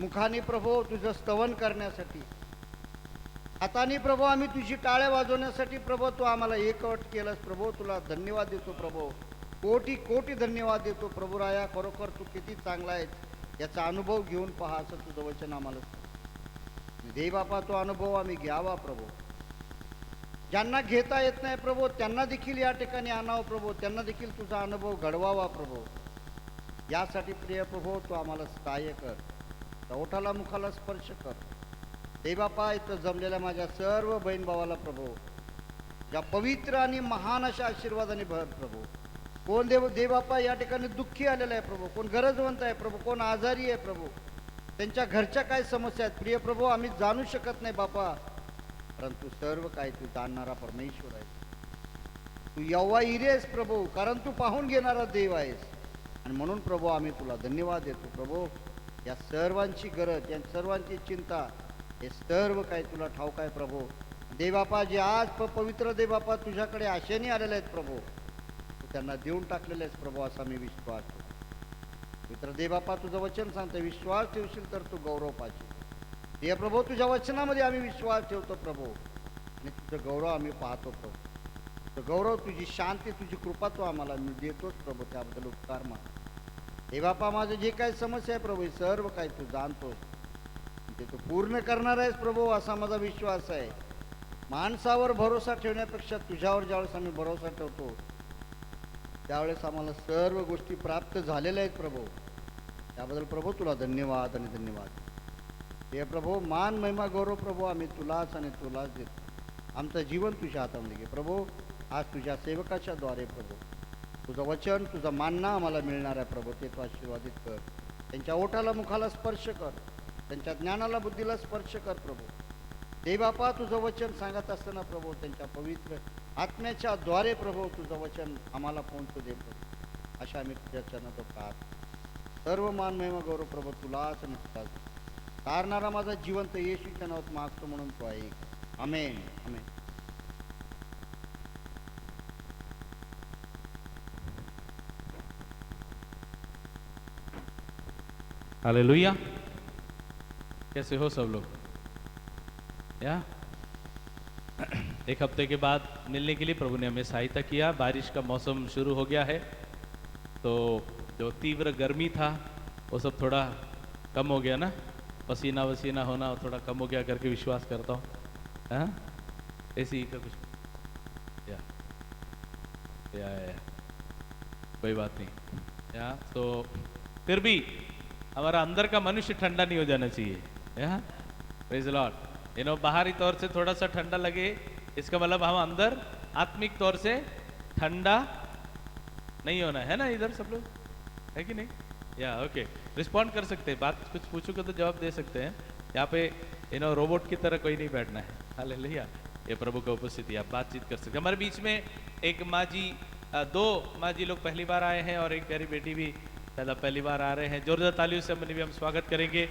मुखाने प्रभू तुझं स्तवन करण्यासाठी, हाताने प्रभू आम्ही तुझी टाळ्या वाजवण्यासाठी प्रभू तू आम्हाला एकवट केलंस प्रभू. तुला धन्यवाद देतो प्रभू, कोटी कोटी धन्यवाद देतो प्रभू. राया खरोखर तू किती चांगला आहेस याचा अनुभव घेऊन पहा असं तुझं वचन आम्हाला दे बापा. तो अनुभव आम्ही घ्यावा प्रभू. ज्यांना घेता येत नाही प्रभू त्यांना देखील या ठिकाणी आणावं प्रभू. त्यांना देखील तुझा अनुभव घडवावा प्रभू. यासाठी प्रिय प्रभू तू आम्हाला सहाय्य कर. ओठाला मुखाला स्पर्श कर दे बापा. इथं जमलेल्या माझ्या सर्व बहीण भावाला प्रभू ज्या पवित्र आणि महान अशा आशीर्वादाने भर प्रभू. कोण दे बापा या ठिकाणी दुःखी आलेला आहे प्रभू, कोण गरजवंत आहे प्रभू, कोण आजारी आहे प्रभू, त्यांच्या घरच्या काय समस्या आहेत प्रिय प्रभू आम्ही जाणू शकत नाही बापा, परंतु सर्व काय तू जाणणारा परमेश्वर आहे. तू यव्वा इरेस प्रभू, कारण तू पाहून घेणारा देव आहेस. आणि म्हणून प्रभू आम्ही तुला धन्यवाद देतो प्रभू. या सर्वांची गरज, या सर्वांची चिंता, हे सर्व काय तुला ठाऊक आहे प्रभू. देवबापा जे आज पवित्र देवबापा तुझ्याकडे आशेने आलेले आहेत प्रभू, तू त्यांना देऊन टाकलेले आहेस प्रभू असा मी विश्वास ठेवतो. पवित्र देवबापा तुझं वचन सांगतं, विश्वास ठेवशील तर तू गौरव पाहशील. हे प्रभू तुझ्या वचनामध्ये आम्ही विश्वास ठेवतो प्रभू, आणि तुझं गौरव आम्ही पाहतो प्रभू. तुझं गौरव, तुझी शांती, तुझी कृपा तू आम्हाला मी देतोच प्रभू. त्याबद्दल उपकार मान. देवबापा माझं जे काही समस्या आहे प्रभू सर्व काही तू जाणतोस, ते तू पूर्ण करणार आहेस प्रभू असा माझा विश्वास आहे. माणसावर भरोसा ठेवण्यापेक्षा तुझ्यावर ज्यावेळेस आम्ही भरोसा ठेवतो त्यावेळेस आम्हाला सर्व गोष्टी प्राप्त झालेल्या आहेत प्रभू. त्याबद्दल प्रभू तुला धन्यवाद आणि धन्यवाद. हे प्रभू मान महिमा गौरव प्रभू आम्ही तुलाच आणि तुलाच देतो. आमचं जीवन तुझ्या हातामध्ये घे प्रभू. आज तुझ्या सेवकाच्या द्वारे प्रभू तुझं वचन, तुझं मानना आम्हाला मिळणार आहे प्रभू, ते तू आशीर्वादित कर. त्यांच्या ओठाला मुखाला स्पर्श कर, त्यांच्या ज्ञानाला बुद्धीला स्पर्श कर प्रभू. देवबापा तुझं वचन सांगत असताना प्रभू त्यांच्या पवित्र आत्म्याच्या द्वारे प्रभू तुझं वचन आम्हाला पोहोचू दे प्रभू. अशा आम्ही तुझ्या चरणात पाहत सर्व मान महिमा गौरव प्रभू तुलाच नसतात. तारणारा माझा जिवंत येशूच्या नावात मागतो म्हणून तो ऐक. आमेन आमेन. हालेलुया. कैसे हो सब लोग? या एक हफ्ते के बाद मिलने के लिए प्रभु ने हमें सहायता किया। बारिश का मौसम शुरू हो गया है, तो जो तीव्र गर्मी था वो सब थोड़ा कम हो गया ना, पसीना वसीना होना थोड़ा कम हो गया करके विश्वास करता हूँ। हाँ, ऐसे ही का कुछ या कोई बात नहीं। या तो फिर भी हमारा अंदर का मनुष्य ठंडा नहीं हो जाना चाहिए। या प्रेज द लॉर्ड। बाहरी तौर से थोड़ा सा ठंडा लगे, इसका मतलब हम अंदर आत्मिक तौर से ठंडा नहीं होना है ना। इधर सब लोग है कि नहीं? या ओके, रिस्पॉन्ड कर सकते हैं, बात कुछ पूछोगे तो जवाब दे सकते हैं। यहाँ पे रोबोट की तरह कोई नहीं बैठना है। हालेलुया, ये प्रभु का उपस्थिति, आप बातचीत कर सकते हैं। हमारे बीच में एक माँ जी, दो माँ जी लोग पहली बार आए हैं और एक प्यारी बेटी भी पहली बार आ रहे हैं। जोरदार तालियों से भी हम स्वागत करेंगे।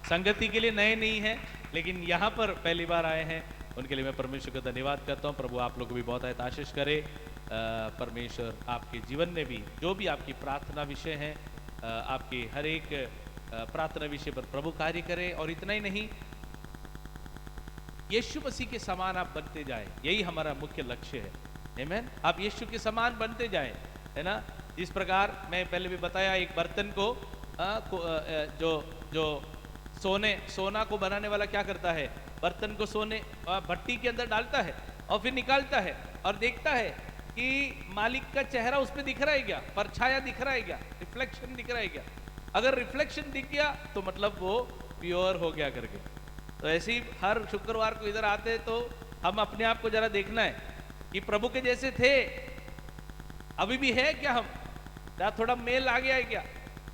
संगति के लिए नए नहीं है, लेकिन यहाँ पर पहली बार आए हैं, उनके लिए मैं परमेश्वर का धन्यवाद करता हूँ। प्रभु आप लोग को भी बहुत आशीष करे। परमेश्वर आपके जीवन में भी जो भी आपकी प्रार्थना विषय है, आपके हर एक प्रार्थना विषय पर प्रभु कार्य करे। और इतना ही नहीं, यीशु मसीह के समान आप बनते जाए, यही हमारा मुख्य लक्ष्य है। आमीन। आप यीशु के समान बनते जाए, है ना। जिस प्रकार मैं पहले भी बताया, एक बर्तन को जो सोना को बनाने वाला क्या करता है, बर्तन को सोने भट्टी के अंदर डालता है और फिर निकालता है और देखता है कि मालिक का चेहरा उस पर दिख रहा है क्या, परछाया दिख रहा है क्या, रिफ्लेक्शन दिख रहा है क्या। अगर रिफ्लेक्शन दिख गया तो मतलब वो प्योर हो गया करके। तो ऐसे ही हर शुक्रवार को इधर आते हैं तो हम अपने आप को जरा देखना है कि प्रभु के जैसे थे, अभी भी है क्या, हम क्या थोड़ा मेल आ गया है क्या।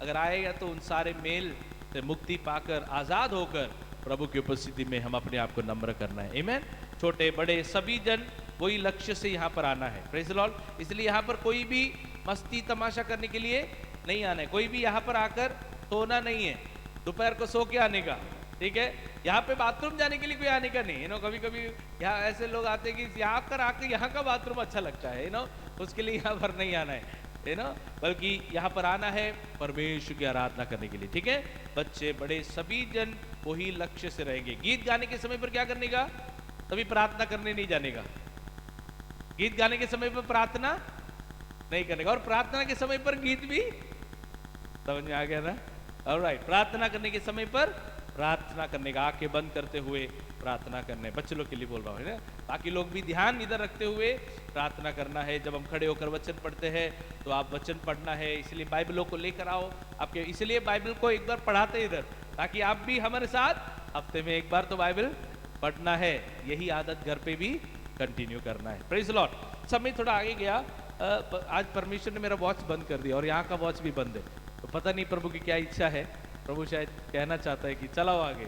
अगर आएगा तो उन सारे मेल से मुक्ति पाकर आजाद होकर प्रभु की उपस्थिति में हम अपने आप को नम्र करना है। आमीन। छोटे बड़े सभी जन वही लक्ष्य से यहाँ पर आना है। Praise the Lord. इसलिए यहाँ पर कोई भी मस्ती तमाशा करने के लिए नहीं आना है, कोई भी यहाँ पर आकर सोना नहीं है, दोपहर को सो के आने का, ठीक है। यहाँ पे बाथरूम जाने के लिए कोई आने का नहीं, कभी कभी यहाँ ऐसे लोग आते हैं कि यहाँ कर आके यहाँ का बाथरूम अच्छा लगता है, उसके लिए यहाँ पर नहीं आना है, बल्कि यहाँ पर आना है परमेश्वर की आराधना करने के लिए, ठीक है। बच्चे बड़े सभी जन वही लक्ष्य से रहेंगे। गीत गाने के समय पर क्या करने का, तभी प्रार्थना करने नहीं जाने का। गीत गाने के समय पर प्रार्थना नहीं करने का, और प्रार्थना के समय पर गीत भी, समझ में आ गया ना। ऑलराइट, प्रार्थना करने के समय पर प्रार्थना करने का, आंखें बंद करते हुए प्रार्थना करने। बच्चे लोग के लिए बोल रहा हूँ, है ना। बाकी लोग भी ध्यान इधर रखते हुए प्रार्थना करना है। जब हम खड़े होकर वचन पढ़ते हैं तो आप वचन पढ़ना है, इसलिए बाइबलों को लेकर आओ आपके, इसलिए बाइबल को एक बार पढ़ाते इधर, ताकि आप भी हमारे साथ हफ्ते में एक बार तो बाइबल पढ़ना है। यही आदत घर पे भी कंटिन्यू करना है। Praise the Lord. समय थोड़ा आगे गया, आज परमेश्वर ने मेरा वॉच बंद कर दिया और यहाँ का वॉच भी बंद है, तो पता नहीं प्रभु की क्या इच्छा है। प्रभु शायद कहना चाहता है कि चलाओ आगे,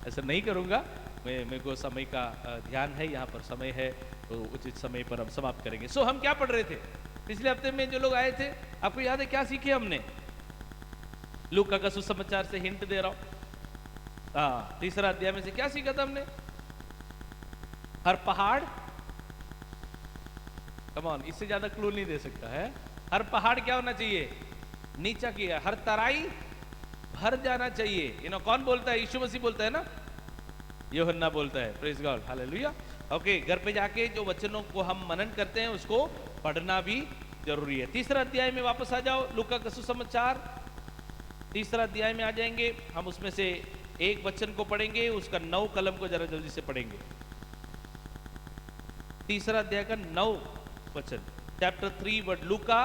ऐसा नहीं करूँगा। मेरे को समय का ध्यान है, यहाँ पर समय है तो उचित समय पर हम समाप्त करेंगे। सो हम क्या पढ़ रहे थे पिछले हफ्ते में? जो लोग आए थे, आपको याद है क्या सीखे हमने? लूका का सुसमाचार से हिंट दे रहा हूं। हाँ, 3 अध्याय में से क्या सीखा था हमने? हर पहाड़, कम ऑन, इससे ज्यादा क्लू नहीं दे सकता है। हर पहाड़ क्या होना चाहिए? नीचा किया। हर तराई भर जाना चाहिए। कौन बोलता है? यीशु मसीह बोलता है ना, यूहन्ना बोलता है। Praise God, hallelujah. ओके, घर पे जाके जो वचनों को हम मनन करते हैं उसको पढ़ना भी जरूरी है। 3 अध्याय में वापस आ जाओ, लूका का सुसमाचार 3 अध्याय में आ जाएंगे हम। उसमें से एक वचन को पढ़ेंगे, उसका 9 कलम को जरा जल्दी से पढ़ेंगे। 3 अध्याय का 9 वचन, चैप्टर 3 वर्ड, लूका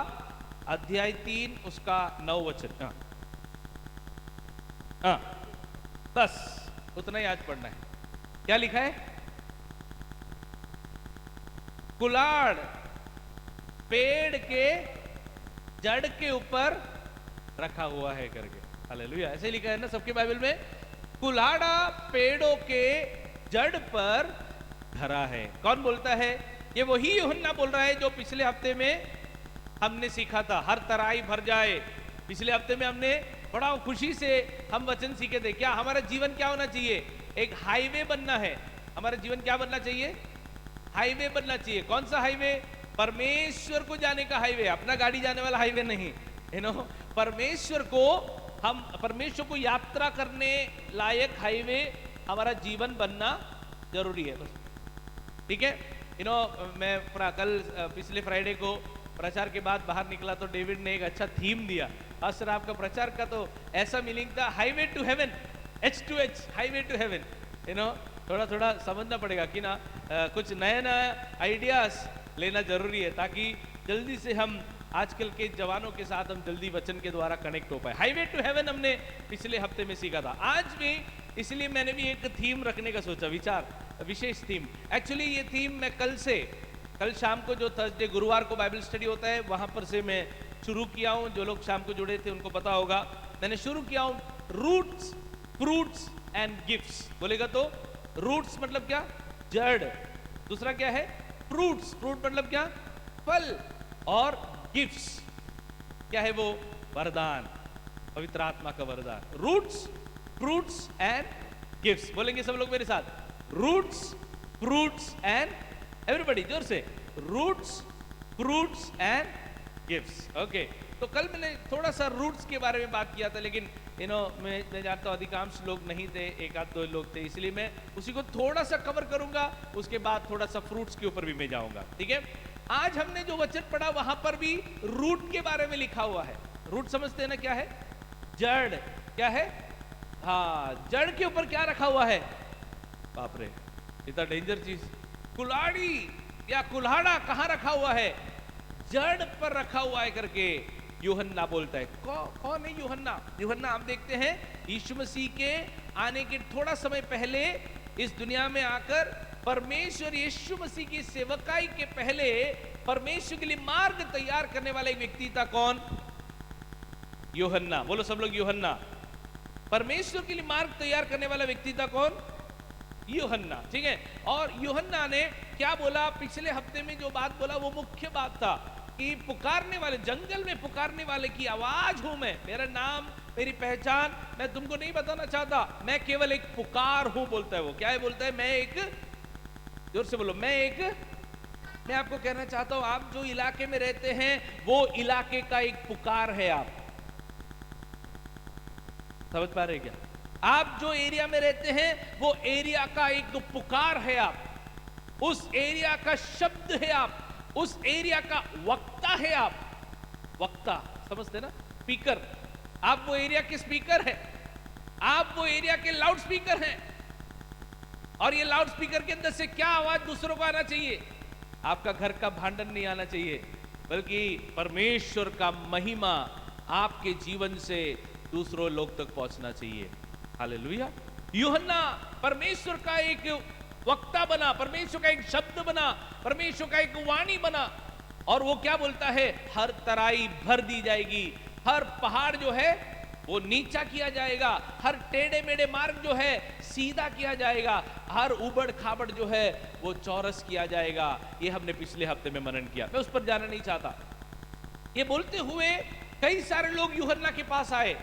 अध्याय 3 उसका 9 वचन। हाँ, बस उतना ही आज पढ़ना है। क्या लिखा है? कुलाड़ पेड़ के जड़ के ऊपर रखा हुआ है करके। हालेलुया, ऐसे लिखा है ना सबके बाइबल में। कुल्हाड़ा पेड़ों के जड़ पर धरा है। कौन बोलता है? ये वही यूहन्ना बोल रहा है जो पिछले हफ्ते में हमने सीखा था, हर तराई भर जाए। पिछले हफ्ते में हमने बड़ा खुशी से हम वचन सीखे थे। क्या हमारा जीवन क्या होना चाहिए? एक हाईवे बनना है। हमारा जीवन क्या बनना चाहिए? हाईवे बनना चाहिए। कौन सा हाईवे? परमेश्वर को जाने का हाईवे, अपना गाड़ी जाने वाला हाईवे नहीं, परमेश्वर को, हम परमेश्वर को यात्रा करने लायक हाईवे हमारा जीवन बनना जरूरी है बस। ठीक है, मैं पिछले फ्राइडे को प्रचार के बाद बाहर निकला तो डेविड ने एक अच्छा थीम दिया। पास्टर आपका प्रचार का तो ऐसा मीनिंग था, highway to heaven, H2H, highway to heaven. थोड़ा थोड़ा समझना पड़ेगा कि ना कुछ नया नया आइडियाज लेना जरूरी है, ताकि जल्दी से हम आजकल के जवानों के साथ हम जल्दी वचन के द्वारा कनेक्ट हो पाए। हाईवे टू हेवन हमने पिछले हफ्ते में सीखा था। आज भी इसलिए मैंने भी एक थीम रखने का सोचा, विशेष थीम। एक्चुअली ये थीम मैं कल शाम को, जो थर्सडे गुरुवार को बाइबल स्टडी होता है, वहां पर से मैं शुरू किया हूं। जो लोग शाम को जुड़े थे उनको पता होगा, मैंने शुरू किया हूं रूट्स, फ्रूट्स एंड गिफ्ट्स। बोलेगा तो रूट्स मतलब क्या? जड़। दूसरा क्या है? फ्रूट्स, फ्रूट मतलब क्या? फल। और गिफ्ट्स क्या है? वो वरदान, पवित्र आत्मा का वरदान। Roots, fruits and gifts. बोलेंगे सब लोग मेरे साथ, रूट्स, फ्रूट्स एंड, एवरीबॉडी जोर से, roots, fruits and gifts. Okay, तो कल मैंने थोड़ा सा रूट्स के बारे में बात किया था, लेकिन मैं जानता हूं अधिकांश लोग नहीं थे, एक आध दो लोग थे, इसलिए मैं उसी को थोड़ा सा कवर करूंगा। उसके बाद थोड़ा सा फ्रूट्स के ऊपर भी मैं जाऊंगा। ठीक है, आज हमने जो वचन पढ़ा वहां पर भी रूट के बारे में लिखा हुआ है। रूट समझते हैं ना क्या है? जड़। क्या है? हाँ, जड़ के ऊपर क्या रखा हुआ है? बाप रे, इतना डेंजर चीज। कुल्हाड़ी या कुल्हाड़ा कहां रखा हुआ है? जड़ पर रखा हुआ है करके यूहन्ना बोलता है। कौन है यूहन्ना? यूहन्ना हम देखते हैं यीशु मसीह के आने के थोड़ा समय पहले इस दुनिया में आकर परमेश्वर यीशु मसीह की सेवकाई के पहले परमेश्वर के लिए मार्ग तैयार करने वाला एक व्यक्ति था। कौन? यूहन्ना। बोलो सब लोग, यूहन्ना। परमेश्वर के लिए मार्ग तैयार करने वाला व्यक्ति था कौन? यूहन्ना। ठीक है, और यूहन्ना ने क्या बोला? पिछले हफ्ते में जो बात बोला वो मुख्य बात था कि पुकारने वाले, जंगल में पुकारने वाले की आवाज हूं मैं, मेरा नाम, मेरी पहचान मैं तुमको नहीं बताना चाहता, मैं केवल एक पुकार हूं। बोलता है वो, क्या है? बोलता है मैं एक, जोर से बोलो, मैं आपको कहना चाहता हूं, आप जो इलाके में रहते हैं वो इलाके का एक पुकार है। आप समझ पा रहे क्या? आप जो एरिया में रहते हैं वो एरिया का एक पुकार है। आप उस एरिया का शब्द है, आप उस एरिया का वक्ता है। आप वक्ता समझते ना? स्पीकर। आप वो एरिया के स्पीकर है, आप वो एरिया के लाउड स्पीकर हैं। और ये लाउड स्पीकर के अंदर से क्या आवाज दूसरों को आना चाहिए? आपका घर का भांडन नहीं आना चाहिए, बल्कि परमेश्वर का महिमा आपके जीवन से दूसरों लोग तक पहुंचना चाहिए। हालेलुया। यूहन्ना परमेश्वर का एक वक्ता बना, परमेश्वर का एक शब्द बना, परमेश्वर का एक वाणी बना। और वो क्या बोलता है? हर तराई भर दी जाएगी, हर पहाड़ जो है वो नीचा किया जाएगा, हर टेढ़े मेढ़े मार्ग जो है सीधा किया जाएगा, हर उबड़ खाबड़ जो है वो चौरस किया जाएगा। ये हमने पिछले हफ्ते में मनन किया, मैं उस पर जाना नहीं चाहता। ये बोलते हुए कई सारे लोग यूहन्ना के पास आए।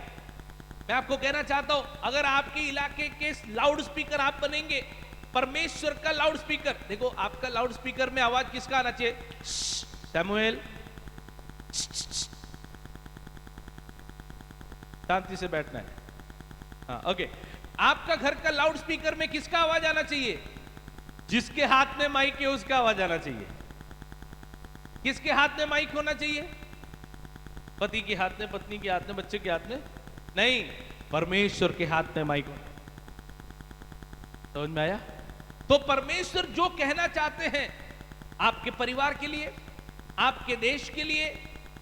मैं आपको कहना चाहता हूं, अगर आपके इलाके के लाउड स्पीकर आप बनेंगे, परमेश्वर का लाउड स्पीकर, देखो आपका लाउड स्पीकर में आवाज किसका आना चाहिए? सैमुएल, शांति से बैठना है। हाँ, ओके। आपका घर का लाउड स्पीकर में किसका आवाज आना चाहिए? जिसके हाथ में माइक है उसका आवाज आना चाहिए। किसके हाथ में माइक होना चाहिए? पति के हाथ में, पत्नी के हाथ में, बच्चे के हाथ में नहीं, परमेश्वर के हाथ में माइक। समझ में आया? तो परमेश्वर जो कहना चाहते हैं आपके परिवार के लिए, आपके देश के लिए,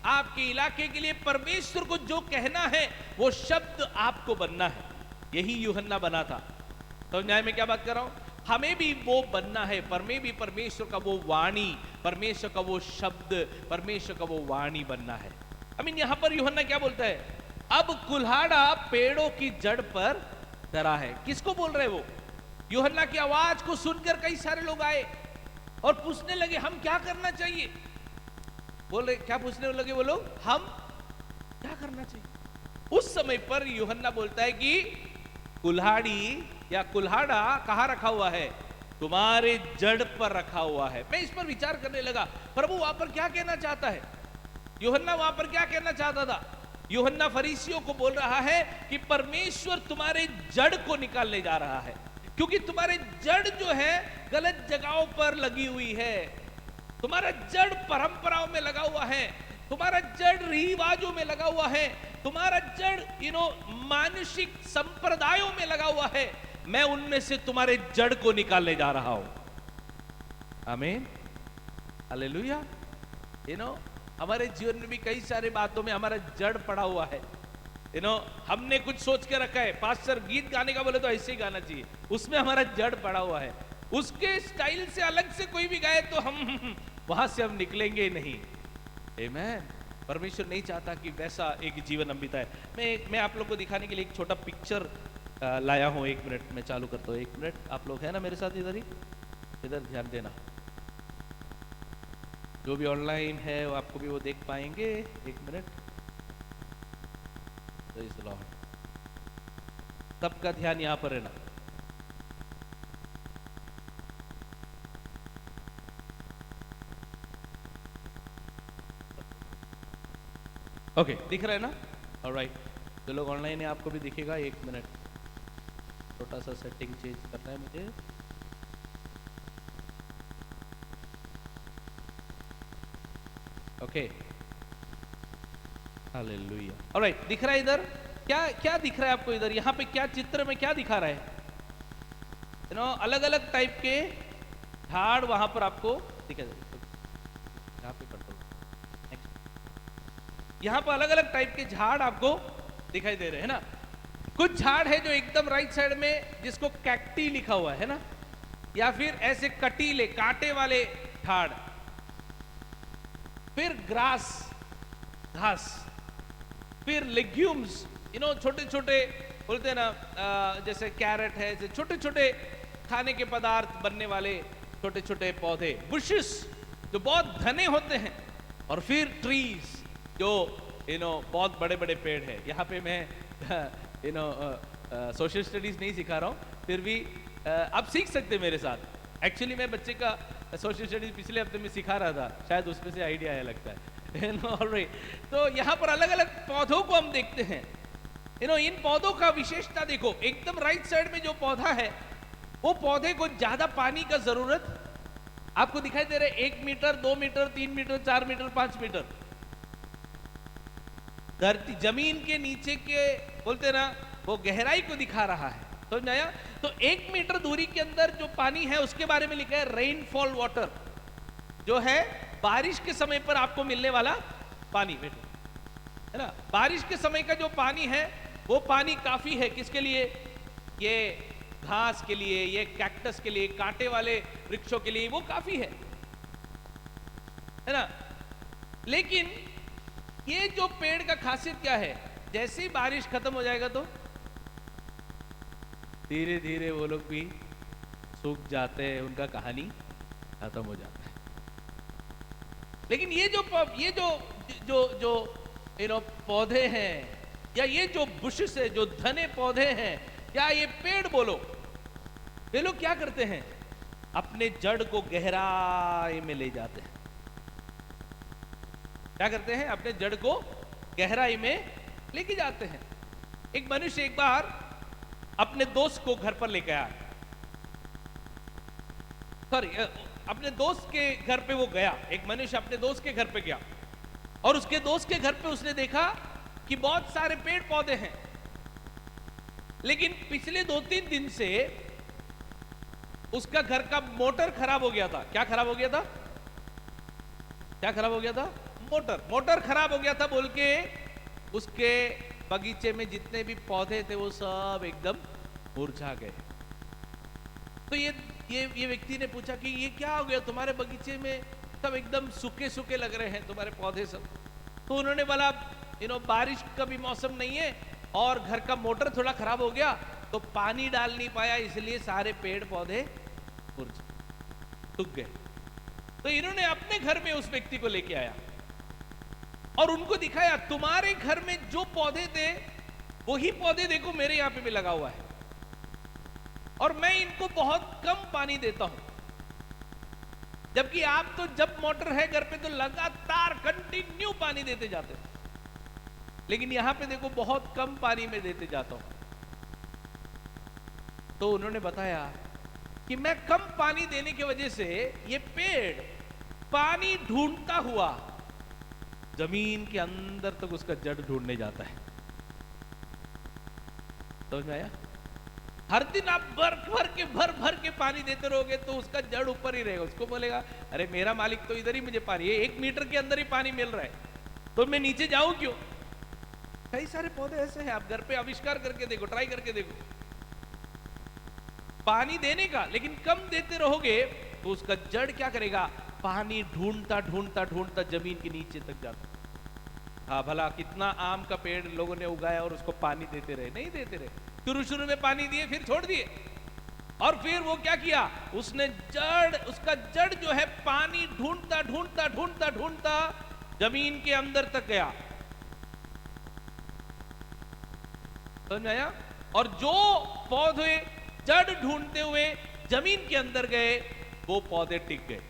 आपके इलाके के लिए, परमेश्वर को जो कहना है वो शब्द आपको बनना है। यही यूहन्ना बना था। समझ में आया मैं क्या बात कर रहा हूं? हमें भी वो बनना है, भी परमेश्वर का वो वाणी, परमेश्वर का वो शब्द, परमेश्वर का वो वाणी बनना है। यहां पर यूहन्ना क्या बोलता है? अब कुल्हाड़ा पेड़ों की जड़ पर धरा है। किसको बोल रहे वो? यूहन्ना की आवाज को सुनकर कई सारे लोग आए और पूछने लगे हम क्या करना चाहिए। बोल रहे क्या पूछने लगे वो लोग? हम क्या करना चाहिए। उस समय पर यूहन्ना बोलता है कि कुल्हाड़ी या कुल्हाड़ा कहां रखा हुआ है? तुम्हारे जड़ पर रखा हुआ है। मैं इस पर विचार करने लगा, प्रभु वहां पर क्या कहना चाहता है? यूहन्ना वहां पर क्या कहना चाहता था? यूहन्ना फरीसियों को बोल रहा है कि परमेश्वर तुम्हारे जड़ को निकालने जा रहा है। क्योंकि तुम्हारे जड़ जो है गलत जगहों पर लगी हुई है, तुम्हारा जड़ परंपराओं में लगा हुआ है, तुम्हारा जड़ रिवाजों में लगा हुआ है, तुम्हारा जड़ मानसिक संप्रदायों में लगा हुआ है। मैं उनमें से तुम्हारे जड़ को निकालने जा रहा हूं। आमीन, हालेलुया। हमारे जीवन में भी कई सारे बातों में हमारा जड़ पड़ा हुआ है। हमने कुछ सोच के रखा है, पास्टर गीत गाने का बोले तो ऐसे ही गाना चाहिए, उसमें हमारा जड़ पड़ा हुआ है। उसके स्टाइल से अलग से कोई भी गाए तो हम वहां से हम निकलेंगे नहीं। आमीन। परमेश्वर नहीं चाहता कि वैसा एक जीवन हम बिताए। मैं आप लोग को दिखाने के लिए एक छोटा पिक्चर लाया हूं। 1 मिनट में चालू करता हूं। 1 मिनट, आप लोग है ना मेरे साथ इधर ही, इधर ध्यान देना। जो भी ऑनलाइन है वो आपको भी वो देख पाएंगे। 1 मिनट, प्रेज़ द लॉर्ड। सबका ध्यान यहां पर है ना। ओके, दिख रहा है ना? ऑलराइट, जो लोग ऑनलाइन है आपको भी दिखेगा। 1 मिनट, छोटा सा सेटिंग चेंज करना है मुझे। Okay, hallelujah. ऑलराइट, दिख रहा है इधर? क्या दिख रहा है आपको इधर? यहाँ पे क्या चित्र में क्या दिखा रहा है? अलग अलग टाइप के झाड़ वहां पर आपको दिखाई दे रहे। यहाँ पे कंट्रोल, यहाँ पर अलग अलग टाइप के झाड़ आपको दिखाई दे रहे हैं ना। कुछ झाड़ है जो एकदम राइट साइड में जिसको कैक्टी लिखा हुआ है ना, या फिर ऐसे कटीले कांटे वाले झाड़, फिर ग्रास घास, फिर लेग्यूम्स, छोटे छोटे बोलते हैं ना, जैसे कैरेट है, जैसे छोटे छोटे खाने के पदार्थ बनने वाले छोटे छोटे पौधे, बुशेस जो बहुत घने होते हैं, और फिर ट्रीज जो बहुत बड़े बड़े पेड़ है। यहाँ पे मैं सोशल स्टडीज नहीं सिखा रहा हूँ, फिर भी आप सीख सकते हैं मेरे साथ। एक्चुअली मैं बच्चे का सोशल स्टडीज पिछले हफ्ते में सिखा रहा था, शायद उसमें से आइडिया आया लगता है। तो यहाँ पर अलग अलग पौधों को हम देखते हैं। इन पौधों का विशेषता देखो, एकदम राइट साइड में जो पौधा है वो पौधे को ज्यादा पानी का जरूरत आपको दिखाई दे रहा है। 1 metre, 2 metre, 3 metre, 4 metre, 5 metre धरती जमीन के नीचे के बोलते ना वो गहराई को दिखा रहा है। समझ आया? तो 1 मीटर दूरी के अंदर जो पानी है उसके बारे में लिखा है रेनफॉल वाटर, जो है बारिश के समय पर आपको मिलने वाला पानी, है ना। बारिश के समय का जो पानी है वो पानी काफी है किसके लिए? ये घास के लिए, ये कैक्टस के लिए, कांटे वाले वृक्षों के लिए वो काफी है ना। लेकिन ये जो पेड़ का खासियत क्या है? जैसे ही बारिश खत्म हो जाएगा तो धीरे धीरे वो लोग भी सूख जाते हैं, उनका कहानी खत्म हो जाता है। लेकिन ये जो पौधे हैं, या ये जो बुशेस है, जो घने पौधे हैं, या ये पेड़ बोलो, ये लोग क्या करते हैं? अपने जड़ को गहराई में ले जाते हैं। क्या करते हैं? अपने जड़ को गहराई में लेके जाते हैं। एक मनुष्य एक बार अपने दोस्त को घर पर लेके आया, अपने दोस्त के घर पे वो गया। एक मनुष्य अपने दोस्त के घर पे गया और उसके दोस्त के घर पे उसने देखा कि बहुत सारे पेड़ पौधे हैं, लेकिन पिछले 2-3 दिन से उसका घर का मोटर खराब हो गया था। क्या खराब हो गया था? क्या खराब हो गया था? मोटर खराब हो गया था बोल के उसके बगीचे में जितने भी पौधे थे वो सब एकदम मुरझा गए। तो ये व्यक्ति ने पूछा कि ये क्या हो गया, तुम्हारे बगीचे में सब एकदम सूखे सूखे लग रहे हैं तुम्हारे पौधे सब। तो उन्होंने बोला बारिश का भी मौसम नहीं है और घर का मोटर थोड़ा खराब हो गया तो पानी डाल नहीं पाया, इसलिए सारे पेड़ पौधे सूख गए। तो इन्होंने अपने घर में उस व्यक्ति को लेके आया और उनको दिखाया, तुम्हारे घर में जो पौधे थे वही पौधे देखो मेरे यहां पे भी लगा हुआ है, और मैं इनको बहुत कम पानी देता हूं, जबकि आप तो जब मोटर है घर पे तो लगातार कंटिन्यू पानी देते जाते हो, लेकिन यहां पे देखो बहुत कम पानी में देते जाता हूं। तो उन्होंने बताया कि मैं कम पानी देने की वजह से ये पेड़ पानी ढूंढता हुआ जमीन के अंदर तक उसका जड़ ढूंढने जाता है। समझ में आया? हर दिन आप भर भर के पानी देते रहोगे तो उसका जड़ ऊपर ही रहेगा। उसको बोलेगा अरे मेरा मालिक तो इधर ही मुझे पानी, ये 1 मीटर के अंदर ही पानी मिल रहा है तो मैं नीचे जाऊं क्यों? कई सारे पौधे ऐसे हैं, आप घर पे आविष्कार करके देखो, ट्राई करके देखो, पानी देने का, लेकिन कम देते रहोगे तो उसका जड़ क्या करेगा? पानी ढूंढता ढूंढता ढूंढता जमीन के नीचे तक जाता। हाँ भला कितना आम का पेड़ लोगों ने उगाया और उसको पानी देते रहे? नहीं देते रहे। शुरू में पानी दिए, फिर छोड़ दिए, और फिर वो क्या किया? उसने उसका जड़ जो है पानी ढूंढता ढूंढता ढूंढता ढूंढता जमीन के अंदर तक गया। समझ आया? और जो पौधे जड़ ढूंढते हुए जमीन के अंदर गए वो पौधे टिक गए।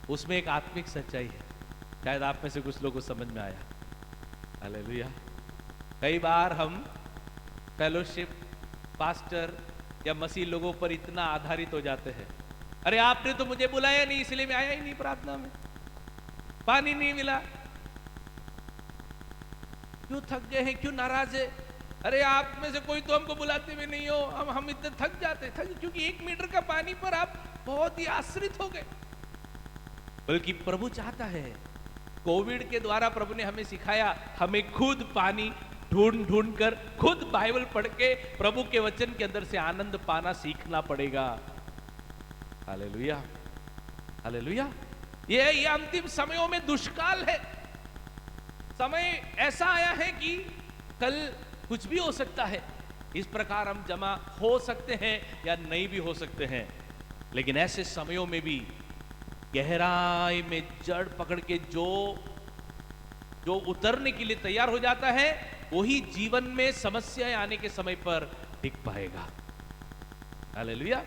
उसमें एक आत्मिक सच्चाई है, शायद आप में से कुछ लोगों को समझ में आया। हालेलुया। कई बार हम फेलोशिप, पास्टर या मसीह लोगों पर इतना आधारित हो जाते हैं, अरे आपने तो मुझे बुलाया नहीं इसलिए मैं आया ही नहीं प्रार्थना में, पानी नहीं मिला, क्यों थक गए हैं, क्यों नाराज है, अरे आप में से कोई तो हमको बुलाते भी नहीं हो, हम इतने थक जाते, क्योंकि 1 मीटर का पानी पर आप बहुत ही आश्रित हो गए। बल्कि प्रभु चाहता है, कोविड के द्वारा प्रभु ने हमें सिखाया, हमें खुद पानी ढूंढ ढूंढ कर, खुद बाइबल पढ़ के प्रभु के वचन के अंदर से आनंद पाना सीखना पड़ेगा। Hallelujah, hallelujah. ये अंतिम समयों में दुष्काल है। समय ऐसा आया है कि कल कुछ भी हो सकता है। इस प्रकार हम जमा हो सकते हैं या नहीं भी हो सकते हैं, लेकिन ऐसे समयों में भी गहराई में जड़ पकड़ के जो उतरने के लिए तैयार हो जाता है, वही जीवन में समस्याएं आने के समय पर टिक पाएगा। हालेलुया।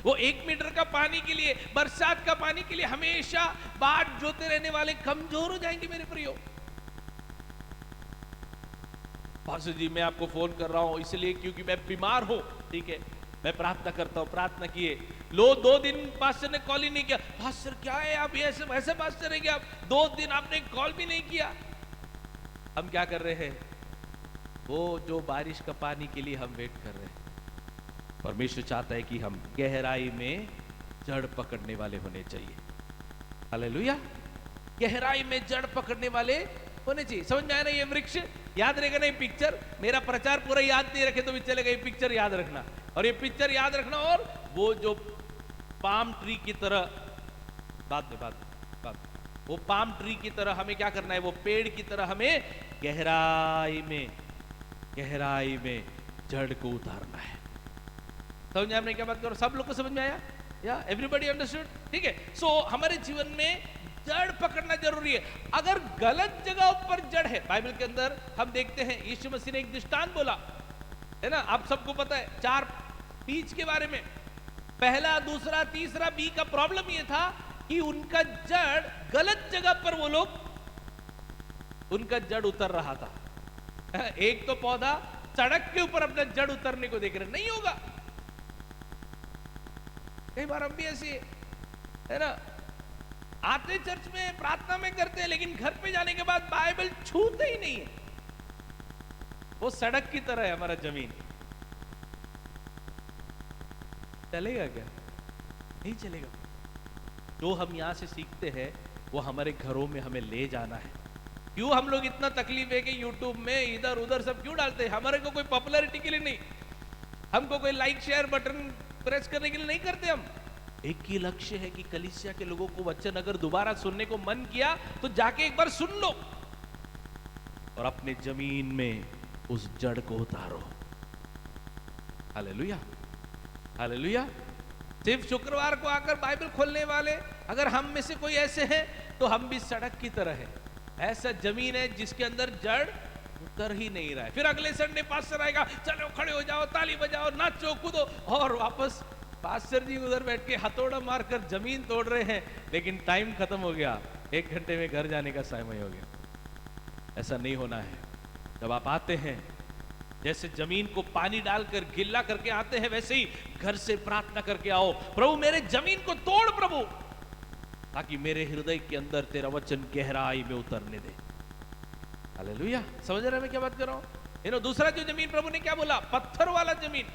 वो 1 मीटर का पानी के लिए, बरसात का पानी के लिए हमेशा बाट जोते रहने वाले कमजोर हो जाएंगे मेरे प्रियो। पास्टर जी मैं आपको फोन कर रहा हूं इसलिए क्योंकि मैं बीमार हूं, ठीक है, मैं प्रार्थना करता हूं, प्रार्थना किए, लो 2 दिन पास्टर ने कॉल ही नहीं किया। पास्टर क्या है आप ऐसे वैसे पास्टर है क्या आप, 2 दिन आपने कॉल भी नहीं किया। हम क्या कर रहे हैं? वो जो बारिश का पानी के लिए हम वेट कर रहे हैं। परमेश्वर चाहता है कि हम गहराई में जड़ पकड़ने वाले होने चाहिए। हालेलुया। गहराई में जड़ पकड़ने वाले होने चाहिए। समझ में आया ना? ये वृक्ष याद रहेगा ना? ये पिक्चर, मेरा प्रचार पूरा याद नहीं रखे तो भी चलेगा, ये पिक्चर याद रखना, और ये पिक्चर याद रखना। और वो जो पाम ट्री की तरह, बात वो पाम ट्री की तरह हमें क्या करना है? वो पेड़ की तरह हमें गहराई में जड़ को उतारना है। समझ में आपने क्या बात करो? सब लोग को समझ में आया? या एवरीबॉडी अंडरस्टूड? ठीक है। सो हमारे जीवन में जड़ पकड़ना जरूरी है। अगर गलत जगह पर जड़ है, बाइबल के अंदर हम देखते हैं यीशु मसीह ने एक दृष्टांत बोला है ना, आप सबको पता है 4 बीज के बारे में। पहला, दूसरा, तीसरा बी का प्रॉब्लम यह था कि उनका जड़ गलत जगह पर, वो लोग उनका जड़ उतर रहा था। एक तो पौधा सड़क के ऊपर अपना जड़ उतरने को देख रहे, नहीं होगा। कई बार हम भी ऐसे है ना, आते चर्च में प्रार्थना में करते हैं, लेकिन घर पे जाने के बाद बाइबल छूते ही नहीं है। वो सड़क की तरह है हमारा जमीन। चलेगा क्या? नहीं चलेगा। जो हम यहां से सीखते हैं वो हमारे घरों में हमें ले जाना है। क्यों हम लोग इतना तकलीफ है कि यूट्यूब में इधर उधर सब क्यों डालते हैं? हमारे को कोई पॉपुलैरिटी के लिए नहीं, हमको कोई लाइक शेयर बटन प्रेस करने के लिए नहीं करते। हम एक ही लक्ष्य है कि कलीसिया के लोगों को वचन अगर दोबारा सुनने को मन किया तो जाके एक बार सुन लो और अपने जमीन में उस जड़ को उतारो। Hallelujah, hallelujah. सिर्फ शुक्रवार को आकर बाइबल खोलने वाले अगर हम में से कोई ऐसे हैं तो हम भी सड़क की तरह है। ऐसा जमीन है जिसके अंदर जड़ उतर ही नहीं रहा है। फिर अगले संडे पास्टर आएगा, चलो खड़े हो जाओ, ताली बजाओ, नाचो कूदो, और वापस पास्टर जी उधर बैठ के हथौड़ा मारकर जमीन तोड़ रहे हैं, लेकिन टाइम खत्म हो गया, 1 घंटे में घर जाने का समय हो गया। ऐसा नहीं होना है। जब आप आते हैं जैसे जमीन को पानी डालकर गिल्ला करके आते हैं, वैसे ही घर से प्रार्थना करके आओ, प्रभु मेरे जमीन को तोड़ प्रभु, ताकि मेरे हृदय के अंदर तेरा वचन गहराई में उतरने दे। हालेलुया। समझ रहे हैं मैं क्या बात कर रहा हूं? दूसरा जो जमीन प्रभु ने क्या बोला, पत्थर वाला जमीन।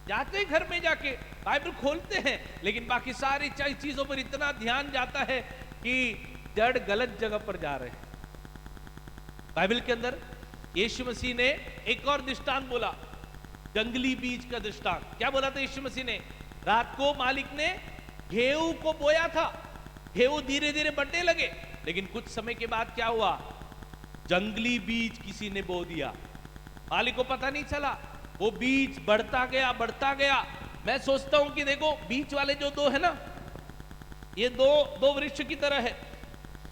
जाते घर में जाके बाइबल खोलते हैं, लेकिन बाकी सारी चीजों पर इतना ध्यान जाता है कि जड़ गलत जगह पर जा रहे हैं। बाइबल के अंदर यीशु मसीह ने एक और दृष्टांत बोला, जंगली बीज का दृष्टांत। क्या बोला था यीशु मसीह ने? रात को मालिक ने गेहूं को बोया था, गेहूं धीरे धीरे बढ़ने लगे, लेकिन कुछ समय के बाद क्या हुआ, जंगली बीज किसी ने बो दिया। मालिक को पता नहीं चला, वो बीज बढ़ता गया बढ़ता गया। मैं सोचता हूं कि देखो बीच वाले जो दो है ना, ये दो वृक्ष की तरह है।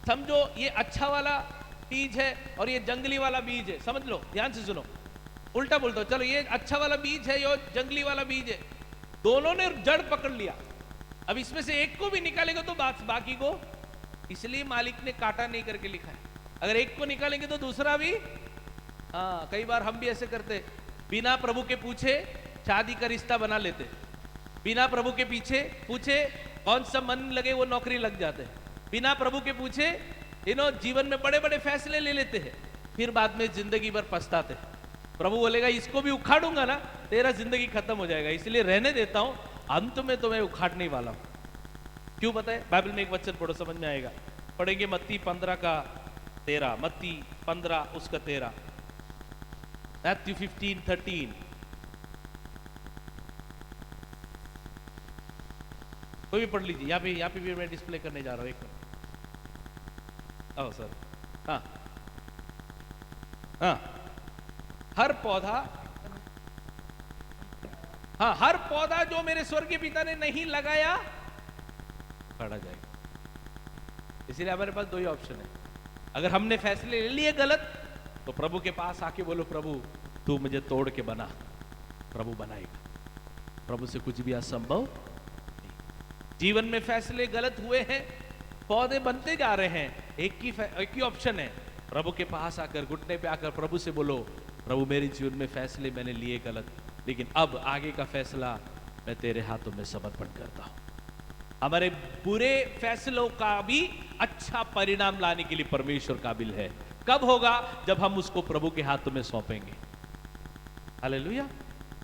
समझो ये अच्छा वाला बीज है और ये जंगली वाला बीज है, समझ लो, ध्यान से सुनो, उल्टा बोलता हूं। चलो ये अच्छा वाला बीज है, ये जंगली वाला बीज है, दोनों ने जड़ पकड़ लिया। अब इसमें से एक को भी निकालेगा तो बाकी को, इसलिए मालिक ने काटा नहीं करके लिखा है। अगर एक को निकालेंगे तो दूसरा भी। हाँ, कई बार हम भी ऐसे करते, बिना प्रभु के पूछे शादी का रिश्ता बना लेते, बिना प्रभु के पीछे पूछे कौन सा मन लगे वो नौकरी लग जाते हैं, बिना प्रभु के पूछे जीवन में बड़े बड़े फैसले ले लेते हैं, फिर बाद में जिंदगी भर पछताते हैं। प्रभु बोलेगा इसको भी उखाड़ूंगा ना, तेरा जिंदगी खत्म हो जाएगा, इसलिए रहने देता हूं, अंत में तो मैं उखाड़ने वाला हूं। क्यों बताए? बाइबल में एक वचन पढ़ो, समझ में आएगा। पढ़ेंगे मत्ती 15 का 13, मत्ती 15 उसका 13, मैथ्यू 15:13। कोई भी पढ़ लीजिए, यहाँ पे भी मैं डिस्प्ले करने जा रहा हूं, एक मिनट। ओ सर, हाँ हाँ, हर पौधा जो मेरे स्वर्गीय पिता ने नहीं लगाया काटा जाएगा। इसीलिए हमारे पास दो ही ऑप्शन है। अगर हमने फैसले ले लिए गलत, तो प्रभु के पास आके बोलो, प्रभु तू मुझे तोड़ के बना, प्रभु बनाएगा। प्रभु से कुछ भी असंभव नहीं। जीवन में फैसले गलत हुए हैं, पौधे बनते जा रहे हैं, एक ही ऑप्शन है, प्रभु के पास आकर घुटने पे आकर प्रभु से बोलो, प्रभु मेरे जीवन में फैसले मैंने लिए गलत, लेकिन अब आगे का फैसला मैं तेरे हाथों में समर्पण करता हूं। हमारे बुरे फैसलों का भी अच्छा परिणाम लाने के लिए परमेश्वर काबिल है। कब होगा? जब हम उसको प्रभु के हाथों में सौंपेंगे। हालेलुया।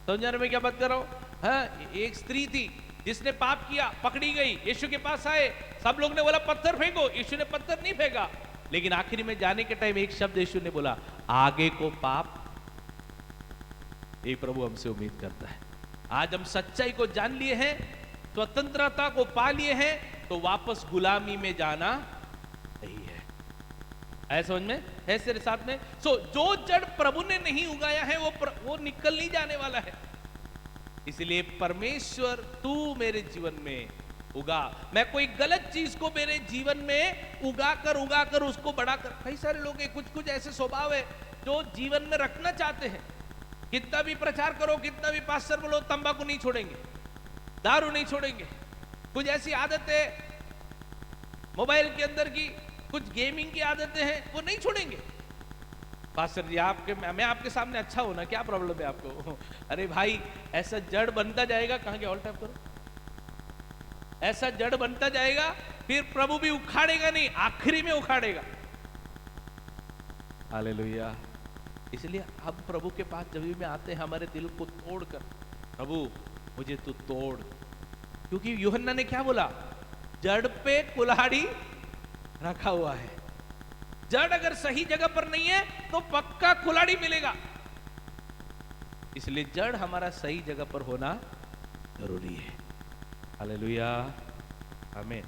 समझ में क्या बात कर रहा हूं? हाँ, एक स्त्री थी जिसने पाप किया, पकड़ी गई, यीशु के पास आए, सब लोग ने बोला पत्थर फेंको, यीशु ने पत्थर नहीं फेंका, लेकिन आखिरी में जाने के टाइम एक शब्द यीशु ने बोला, आगे को पाप। ये प्रभु हमसे उम्मीद करता है। आज हम सच्चाई को जान लिए हैं, स्वतंत्रता को पा लिए हैं, तो वापस गुलामी में जाना नहीं है। ऐसा समझ में है तेरे साथ में? जो जड़ प्रभु ने नहीं उगाया है वो निकल नहीं जाने वाला है। इसलिए परमेश्वर तू मेरे जीवन में उगा। मैं कोई गलत चीज को मेरे जीवन में उगा कर उसको बढ़ाकर, कई सारे लोग कुछ ऐसे स्वभाव है जो जीवन में रखना चाहते हैं। कितना भी प्रचार करो, कितना भी पास्टर बोलो, तंबाकू नहीं छोड़ेंगे, दारू नहीं छोड़ेंगे, कुछ ऐसी आदतें मोबाइल के अंदर की, कुछ गेमिंग की आदतें हैं, वो नहीं छोड़ेंगे। पास्टर जी मैं आपके सामने अच्छा हूं ना, क्या प्रॉब्लम है आपको? अरे भाई, ऐसा जड़ बनता जाएगा, कहां गया, ऑल टाइप करो, ऐसा जड़ बनता जाएगा, फिर प्रभु भी उखाड़ेगा नहीं, आखिरी में उखाड़ेगा। हालेलुया। इसलिए हम प्रभु के पास जब भी आते हैं, हमारे दिल को तोड़कर, प्रभु मुझे तू तोड़। क्योंकि यूहन्ना ने क्या बोला? जड़ पे कुल्हाड़ी रखा हुआ है। जड़ अगर सही जगह पर नहीं है तो पक्का कुल्हाड़ी मिलेगा। इसलिए जड़ हमारा सही जगह पर होना जरूरी है। हालेलुया, आमीन।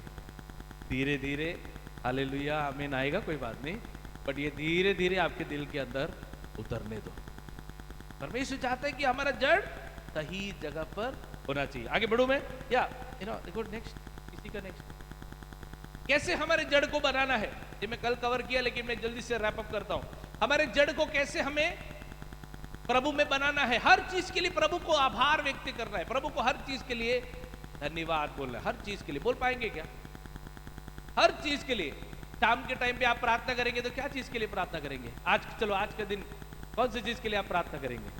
धीरे धीरे हालेलुया आमीन आएगा, कोई बात नहीं, बट ये धीरे धीरे आपके दिल के अंदर उतरने दो। परमेश्वर चाहता है कि हमारा जड़ सही जगह पर होना चाहिए। आगे बढ़ू मैं, या देखो नेक्स्ट, किसी का नेक्स्ट, कैसे हमारे जड़ को बनाना है, ये मैं कल कवर किया, लेकिन मैं जल्दी से रैप अप करता हूं। हमारे जड़ को कैसे हमें प्रभु में बनाना है। हर चीज के लिए प्रभु को आभार व्यक्त करना है, प्रभु को हर चीज के लिए धन्यवाद बोलना है। हर चीज के लिए बोल पाएंगे क्या? हर चीज के लिए। शाम के टाइम पे आप प्रार्थना करेंगे तो क्या चीज के लिए प्रार्थना करेंगे? आज चलो, आज के दिन कौन सी चीज के लिए आप प्रार्थना करेंगे?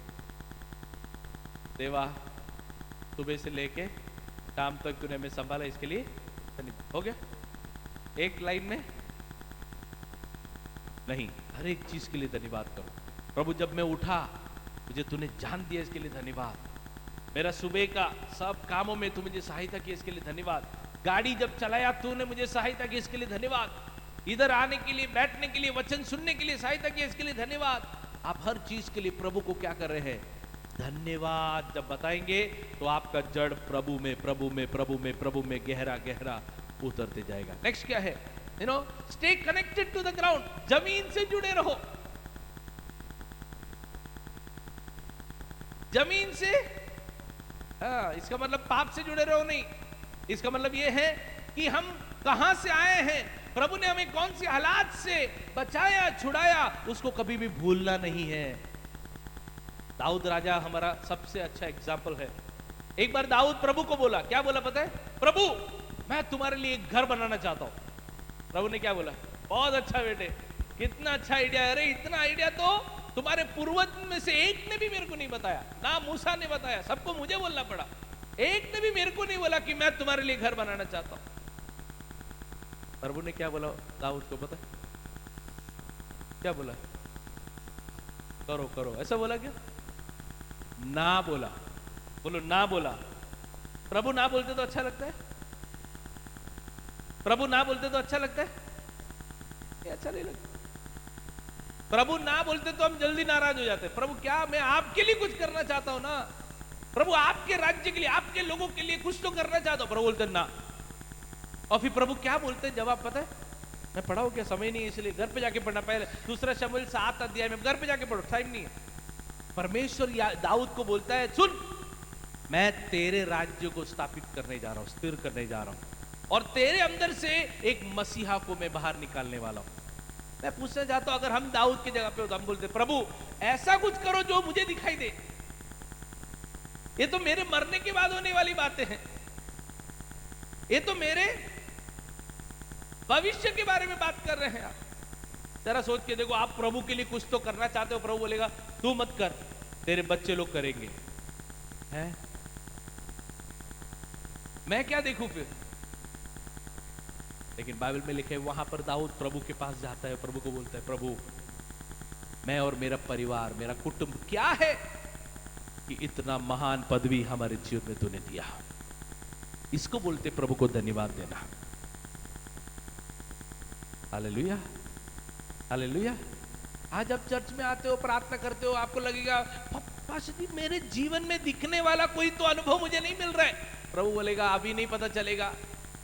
देवा सुबह से लेके शाम तक तूने हमें संभाला, इसके लिए धन्यवाद। हो गया? एक लाइन में नहीं, हर एक चीज के लिए धन्यवाद करो। प्रभु जब मैं उठा मुझे तूने जान दिया, इसके लिए धन्यवाद। मेरा सुबह का सब कामों में तू मुझे सहायता की, इसके लिए धन्यवाद। गाड़ी जब चलाया तूने मुझे सहायता की, इसके लिए धन्यवाद। इधर आने के लिए, बैठने के लिए, वचन सुनने के लिए सहायता की, इसके लिए धन्यवाद। आप हर चीज के लिए प्रभु को क्या कर रहे हैं? धन्यवाद जब बताएंगे तो आपका जड़ प्रभु में प्रभु में प्रभु में प्रभु में गहरा गहरा उतरते जाएगा। नेक्स्ट क्या है? You know, stay connected to the ground, जमीन से जुड़े रहो। जमीन से, इसका मतलब पाप से जुड़े रहो नहीं, इसका मतलब यह है कि हम कहां से आए हैं, प्रभु ने हमें कौन से हालात से बचाया छुड़ाया, उसको कभी भी भूलना नहीं है। दाऊद राजा हमारा सबसे अच्छा एग्जाम्पल है। एक बार दाऊद प्रभु को बोला, क्या बोला पता है? प्रभु मैं तुम्हारे लिए एक घर बनाना चाहता हूं। प्रभु ने क्या बोला? बहुत अच्छा बेटे, कितना अच्छा आइडिया है। अरे इतना आइडिया तो तुम्हारे पूर्वज में से एक ने भी मेरे को नहीं बताया, ना मूसा ने बताया, सबको मुझे बोलना पड़ा। एक ने भी मेरे को नहीं बोला कि मैं तुम्हारे लिए घर बनाना चाहता हूं। प्रभु ने क्या बोला दाऊद को पता? क्या बोला? करो करो, ऐसा बोला क्या? ना बोला। बोलो ना बोला। प्रभु ना बोलते तो अच्छा लगता है? प्रभु ना बोलते तो अच्छा लगता है? ये अच्छा नहीं लगता। प्रभु ना बोलते तो हम जल्दी नाराज हो जाते हैं। प्रभु क्या, मैं आपके लिए कुछ करना चाहता हूं ना, प्रभु आपके राज्य के लिए, आपके लोगों के लिए कुछ तो करना चाहता हूं। प्रभु बोलते ना। और फिर प्रभु क्या बोलते हैं जवाब पता है? मैं पढ़ा हूं क्या? समय नहीं है इसलिए घर पे जाके पढ़ना। पहले दूसरा शमूएल 7 अध्याय में, घर पे जाके पढ़ो, टाइम नहीं है। परमेश्वर दाऊद को बोलता है, सुन मैं तेरे राज्य को स्थापित करने जा रहा हूं, स्थिर करने जा रहा हूं, और तेरे अंदर से एक मसीहा को मैं बाहर निकालने वाला हूं। मैं पूछना चाहता हूं, अगर हम दाऊद की जगह पे हो तो हम बोलते, प्रभु ऐसा कुछ करो जो मुझे दिखाई दे। ये तो मेरे मरने के बाद होने वाली बातें हैं, ये तो मेरे भविष्य के बारे में बात कर रहे हैं आप। जरा सोच के देखो, आप प्रभु के लिए कुछ तो करना चाहते हो, प्रभु बोलेगा तू मत कर, तेरे बच्चे लोग करेंगे। हैं? मैं क्या देखूं फिर? लेकिन बाइबल में लिखे वहां पर दाऊद प्रभु के पास जाता है, प्रभु को बोलता है, प्रभु मैं और मेरा परिवार, मेरा कुटुंब क्या है कि इतना महान पदवी हमारे जीवन में तूने दिया। इसको बोलते प्रभु को धन्यवाद देना। Hallelujah, hallelujah. आज आप चर्च में आते हो, प्रार्थना करते हो, आपको लगेगा पास्टर जी मेरे जीवन में दिखने वाला कोई तो अनुभव मुझे नहीं मिल रहा है। प्रभु बोलेगा अभी नहीं पता चलेगा,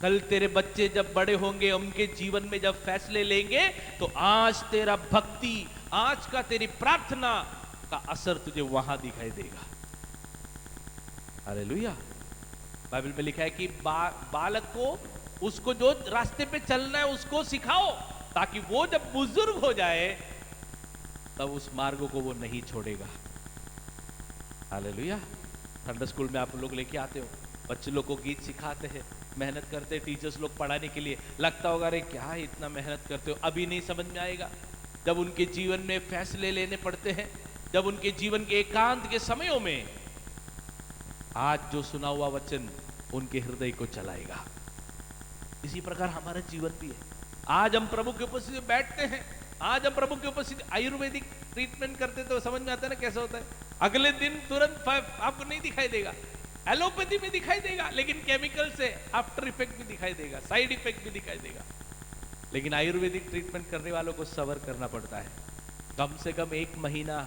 कल तेरे बच्चे जब बड़े होंगे, उनके जीवन में जब फैसले लेंगे, तो आज तेरा भक्ति, आज का तेरी प्रार्थना का असर तुझे वहां दिखाई देगा। हालेलुया। बाइबल में लिखा है कि बालक को, उसको जो रास्ते पे चलना है उसको सिखाओ, ताकि वो जब बुजुर्ग हो जाए तब उस मार्ग को वो नहीं छोड़ेगा। हालेलुया। संडे स्कूल में आप लोग लेके आते हो, बच्चे लोग को गीत सिखाते हैं, मेहनत करते हैं टीचर्स लोग पढ़ाने के लिए। लगता होगा अरे क्या इतना मेहनत करते हो, अभी नहीं समझ में आएगा। जब उनके जीवन में फैसले लेने पड़ते हैं, जब उनके जीवन के एकांत के समयों में आज जो सुना हुआ वचन उनके हृदय को चलाएगा। इसी प्रकार हमारा जीवन भी है। आज हम प्रभु के उपस्थिति में बैठते हैं, आज हम प्रभु के उपस्थिति, आयुर्वेदिक ट्रीटमेंट करते तो समझ में आता है ना कैसा होता है। अगले दिन तुरंत आपको नहीं दिखाई देगा, एलोपैथी में दिखाई देगा, लेकिन केमिकल से आफ्टर इफेक्ट भी दिखाई देगा, साइड इफेक्ट भी दिखाई देगा। लेकिन आयुर्वेदिक ट्रीटमेंट करने वालों को सबर करना पड़ता है, कम से कम 1 महीना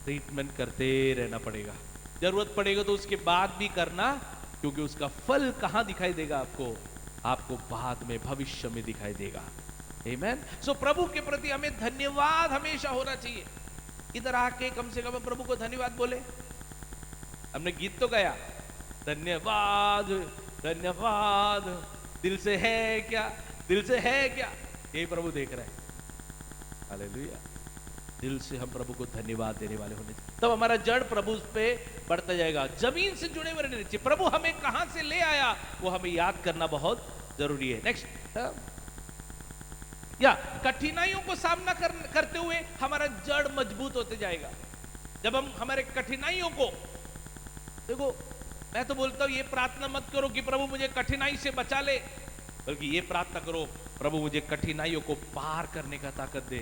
ट्रीटमेंट करते रहना पड़ेगा। जरूरत पड़ेगा तो उसके बाद भी करना, क्योंकि उसका फल कहां दिखाई देगा आपको? आपको बाद में भविष्य में दिखाई देगा। आमेन। सो प्रभु के प्रति हमें धन्यवाद हमेशा होना चाहिए। इधर आके कम से कम प्रभु को धन्यवाद बोले। हमने गीत तो गाया, धन्यवाद धन्यवाद, दिल से है क्या, दिल से है क्या, यही प्रभु देख रहे हैं। हालेलुया। दिल से हम प्रभु को धन्यवाद देने वाले होने चाहिए, तब हमारा जड़ प्रभु पे बढ़ता जाएगा। जमीन से जुड़े हुए रहने चाहिए। प्रभु हमें कहां से ले आया वो हमें याद करना बहुत जरूरी है। नेक्स्ट, या कठिनाइयों को सामना करते हुए हमारा जड़ मजबूत होते जाएगा। जब हम हमारे कठिनाइयों को देखो, मैं तो बोलता हूं ये प्रार्थना मत करो कि प्रभु मुझे कठिनाई से बचा ले, बल्कि ये प्रार्थना करो, प्रभु मुझे कठिनाइयों को पार करने का ताकत दे,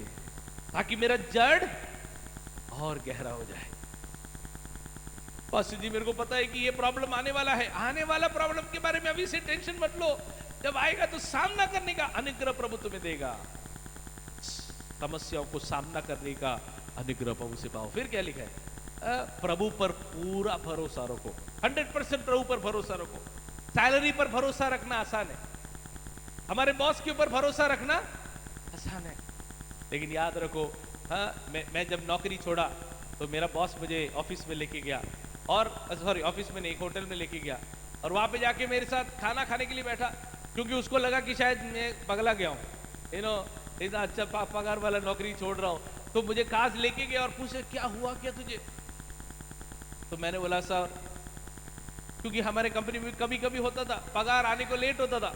ताकि मेरा जड़ और गहरा हो जाए। पास्टर जी, मेरे को पता है कि ये प्रॉब्लम आने वाला है, आने वाला प्रॉब्लम के बारे में अभी से टेंशन मत लो, जब आएगा तो सामना करने का अनुग्रह प्रभु तुम्हें देगा। समस्याओं को सामना करने का अनुग्रह प्रभु से पाओ। फिर क्या लिखा है? प्रभु पर पूरा भरोसा रखो, 100% प्रभु पर भरोसा रखो। सैलरी पर भरोसा रखना आसान है, हमारे बॉस के ऊपर भरोसा रखना आसान है, लेकिन याद रखो, मैं जब नौकरी छोड़ा तो मेरा बॉस मुझे ऑफिस में लेके गया, और सॉरी ऑफिस में नहीं, एक होटल में लेके गया, और वहां पे जाके मेरे साथ खाना खाने के लिए बैठा, क्योंकि उसको लगा कि शायद मैं पगला गया हूँ, इतना अच्छा पगार वाला नौकरी छोड़ रहा हूँ। तो मुझे खास लेके गया और पूछे क्या हुआ क्या तुझे? तो मैंने बोला सर, क्योंकि हमारे कंपनी में कभी कभी होता था पगार आने को लेट होता था,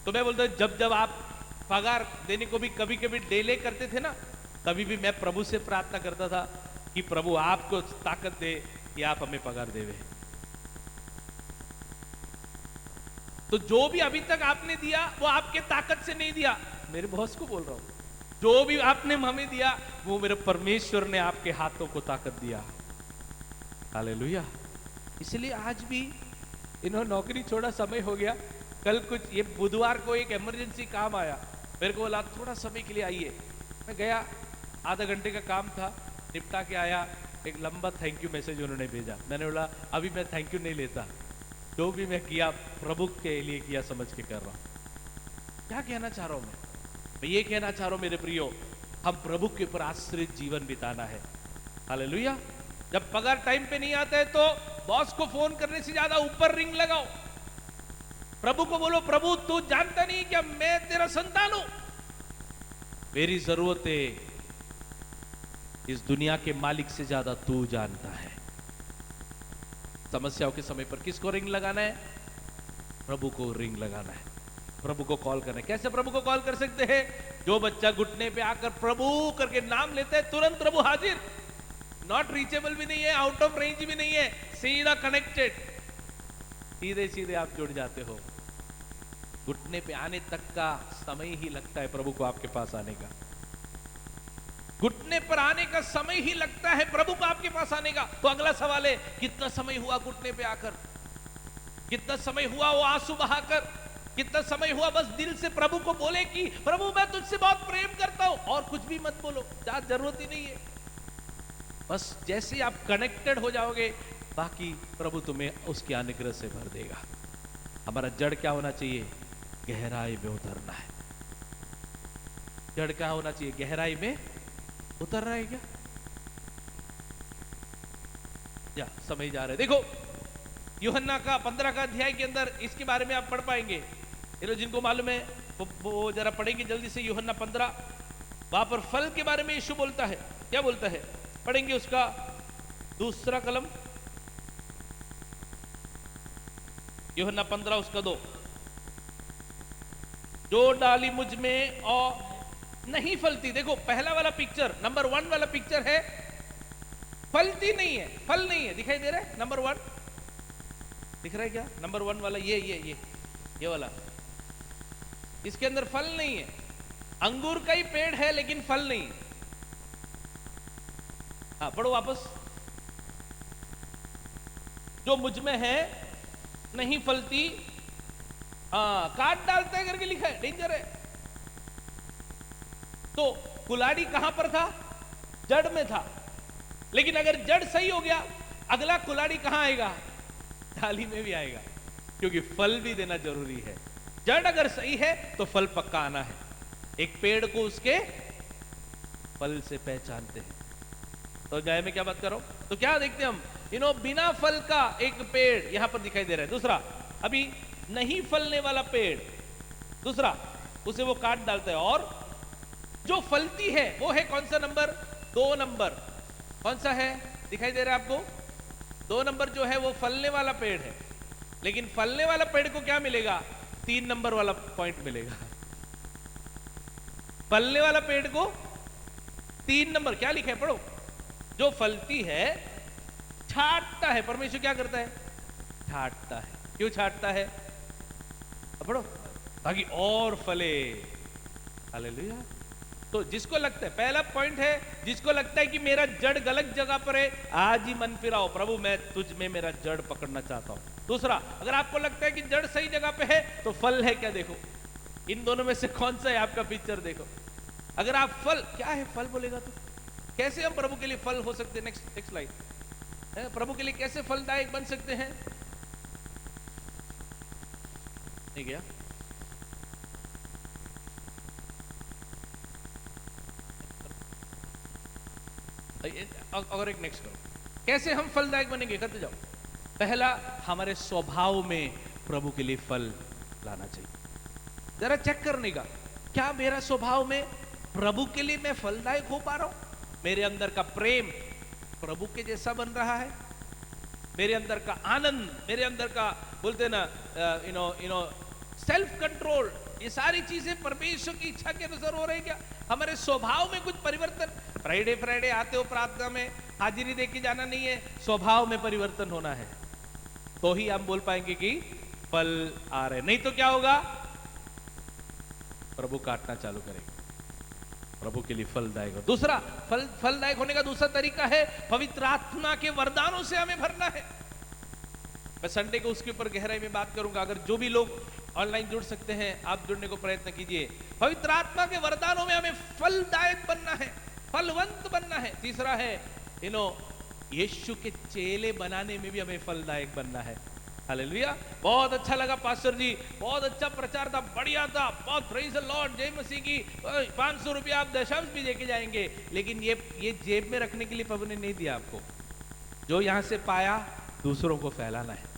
तो मैं बोलता जब जब आप पगार देने को भी कभी कभी डिले करते थे ना, कभी भी मैं प्रभु से प्रार्थना करता था कि प्रभु आपको ताकत दे कि आप हमें पगार देवे। तो जो भी अभी तक आपने दिया वो आपके ताकत से नहीं दिया, मेरे बॉस को बोल रहा हूं, जो भी आपने हमें दिया वो मेरे परमेश्वर ने आपके हाथों को ताकत दिया। हालेलुया। इसलिए आज भी इन्होंने नौकरी छोड़ा, समय हो गया, कल कुछ ये बुधवार को एक इमरजेंसी काम आया, मेरे को बोला थोड़ा समय के लिए आइए, मैं गया, आधा घंटे का काम था, निपटा के आया, एक लंबा थैंक यू मैसेज उन्होंने भेजा। मैंने बोला अभी मैं थैंक यू नहीं लेता, जो भी मैं किया प्रभु के लिए किया समझ के कर रहा हूं। क्या कहना चाह रहा हूं मैं ये कहना चाह रहा हूं मेरे प्रियो, हम प्रभु के ऊपर आश्रित जीवन बिताना है। हालेलुया। जब पगार टाइम पे नहीं आता है तो बॉस को फोन करने से ज्यादा ऊपर रिंग लगाओ, प्रभु को बोलो प्रभु तू जानता नहीं क्या मैं तेरा संतान हूं, मेरी जरूरतें इस दुनिया के मालिक से ज्यादा तू जानता है। समस्याओं के समय पर किसको रिंग लगाना है? प्रभु को रिंग लगाना है, प्रभु को कॉल करना है। कैसे प्रभु को कॉल कर सकते हैं? जो बच्चा घुटने पे आकर प्रभु करके नाम लेता है, तुरंत प्रभु हाजिर, नॉट रीचेबल भी नहीं है, आउट ऑफ रेंज भी नहीं है, सीधा कनेक्टेड, सीधे सीधे आप जुड़ जाते हो। घुटने पे आने तक का समय ही लगता है प्रभु को आपके पास आने का, घुटने पर आने का समय ही लगता है प्रभु को आपके पास आने का। तो अगला सवाल है, कितना समय हुआ घुटने पे आकर, कितना समय हुआ वो आंसू बहाकर, कितना समय हुआ बस दिल से प्रभु को बोले कि प्रभु मैं तुझसे बहुत प्रेम करता हूं, और कुछ भी मत बोलो, जरूरत ही नहीं है। बस जैसे आप कनेक्टेड हो जाओगे, बाकी प्रभु तुम्हें उसके अनुग्रह से भर देगा। हमारा जड़ क्या होना चाहिए? गहराई में उतरना है। जड़ क्या होना चाहिए? गहराई में उतर रहा है क्या? या समय जा रहे। देखो यूहन्ना का 15 का अध्याय के अंदर इसके बारे में आप पढ़ पाएंगे, ये लोग जिनको मालूम है वो जरा पढ़ेंगे जल्दी से। यूहन्ना 15, वहां पर फल के बारे में यीशु बोलता है। क्या बोलता है? पढ़ेंगे उसका दूसरा कलम, यूहन्ना 15 उसका 2। जो डाली मुझ में और नहीं फलती, देखो पहला वाला पिक्चर, नंबर 1 वाला पिक्चर है, फलती नहीं है, फल नहीं है, दिखाई दे रहा है? नंबर 1 दिख रहा है क्या? नंबर 1 वाला ये वाला, इसके अंदर फल नहीं है। अंगूर का ही पेड़ है लेकिन फल नहीं। हाँ पढ़ो वापस। जो मुझ में है नहीं फलती, काट डालता है करके लिखा है, डेंजर है। तो कुल्हाड़ी कहां पर था? जड़ में था, लेकिन अगर जड़ सही हो गया, अगला कुल्हाड़ी कहां आएगा? डाली में भी आएगा, क्योंकि फल भी देना जरूरी है। जड़ अगर सही है तो फल पक्का आना है। एक पेड़ को उसके फल से पहचानते हैं। तो न्याय में क्या बात करो, तो क्या देखते हम, बिना फल का एक पेड़ यहां पर दिखाई दे रहा है। दूसरा अभी नहीं फलने वाला पेड़, दूसरा उसे वो काट डालता है। और जो फलती है वो है कौन सा नंबर? 2 नंबर। कौन सा है? दिखाई दे रहा है आपको? 2 नंबर जो है वो फलने वाला पेड़ है, लेकिन फलने वाला पेड़ को क्या मिलेगा? 3 नंबर वाला पॉइंट मिलेगा। फलने वाला पेड़ को 3 नंबर क्या लिखा है? पढ़ो। जो फलती है छांटता है। परमेश्वर क्या करता है? छांटता है। क्यों छांटता है? अब पढ़ो, ताकि और फले। हालेलुया। तो जिसको लगता है, पहला पॉइंट है, जिसको लगता है कि मेरा जड़ गलत जगह पर है, आज ही मन फिराओ, प्रभु मैं तुझ में मेरा जड़ पकड़ना चाहता हूं। दूसरा, अगर आपको लगता है कि जड़ सही जगह पे है, तो फल है क्या? देखो इन दोनों में से कौन सा है आपका पिक्चर देखो। अगर आप फल, क्या है फल बोलेगा तो कैसे हम प्रभु के लिए फल हो सकते हैं? Next slide. प्रभु के लिए कैसे फलदायक बन सकते हैं? नहीं गया? और एक नेक्स्ट करो, कैसे हम फलदायक बनेंगे? करते जाओ। पहला, हमारे स्वभाव में प्रभु के लिए फल लाना चाहिए। जरा चेक करने का, क्या मेरा स्वभाव में प्रभु के लिए मैं फलदायक हो पा रहा हूं? मेरे अंदर का प्रेम प्रभु के जैसा बन रहा है? मेरे अंदर का आनंद, मेरे अंदर का बोलते ना सेल्फ कंट्रोल, ये सारी चीजें परमेश्वर की इच्छा के अनुसार हो रही क्या? हमारे स्वभाव में कुछ परिवर्तन? फ्राइडे आते हो प्रार्थना में, हाजिरी दे के जाना नहीं है, स्वभाव में परिवर्तन होना है, तो ही हम बोल पाएंगे कि फल आ रहे। नहीं तो क्या होगा? प्रभु काटना चालू करेगा। प्रभु के लिए फलदायक हो। दूसरा, फलदायक होने का दूसरा तरीका है, पवित्र आत्मा के वरदानों से हमें भरना है। मैं संडे को उसके ऊपर गहराई में बात करूंगा। अगर जो भी लोग ऑनलाइन जुड़ सकते हैं, आप जुड़ने को प्रयत्न कीजिए। पवित्र आत्मा के वरदानों में हमें फलदायक बनना है, फलवंत बनना है। तीसरा है यीशु के चेले बनाने में भी हमें फलदायक बनना है। हालेलुया। बहुत अच्छा लगा पास्टर जी, बहुत अच्छा प्रचार था, बढ़िया था, बहुत प्रेज द लॉर्ड, जय मसीह की। 500 रुपया आप दशंश भी लेके जाएंगे, लेकिन ये जेब में रखने के लिए प्रभु ने नहीं दिया आपको। जो यहां से पाया दूसरों को फैलाना है।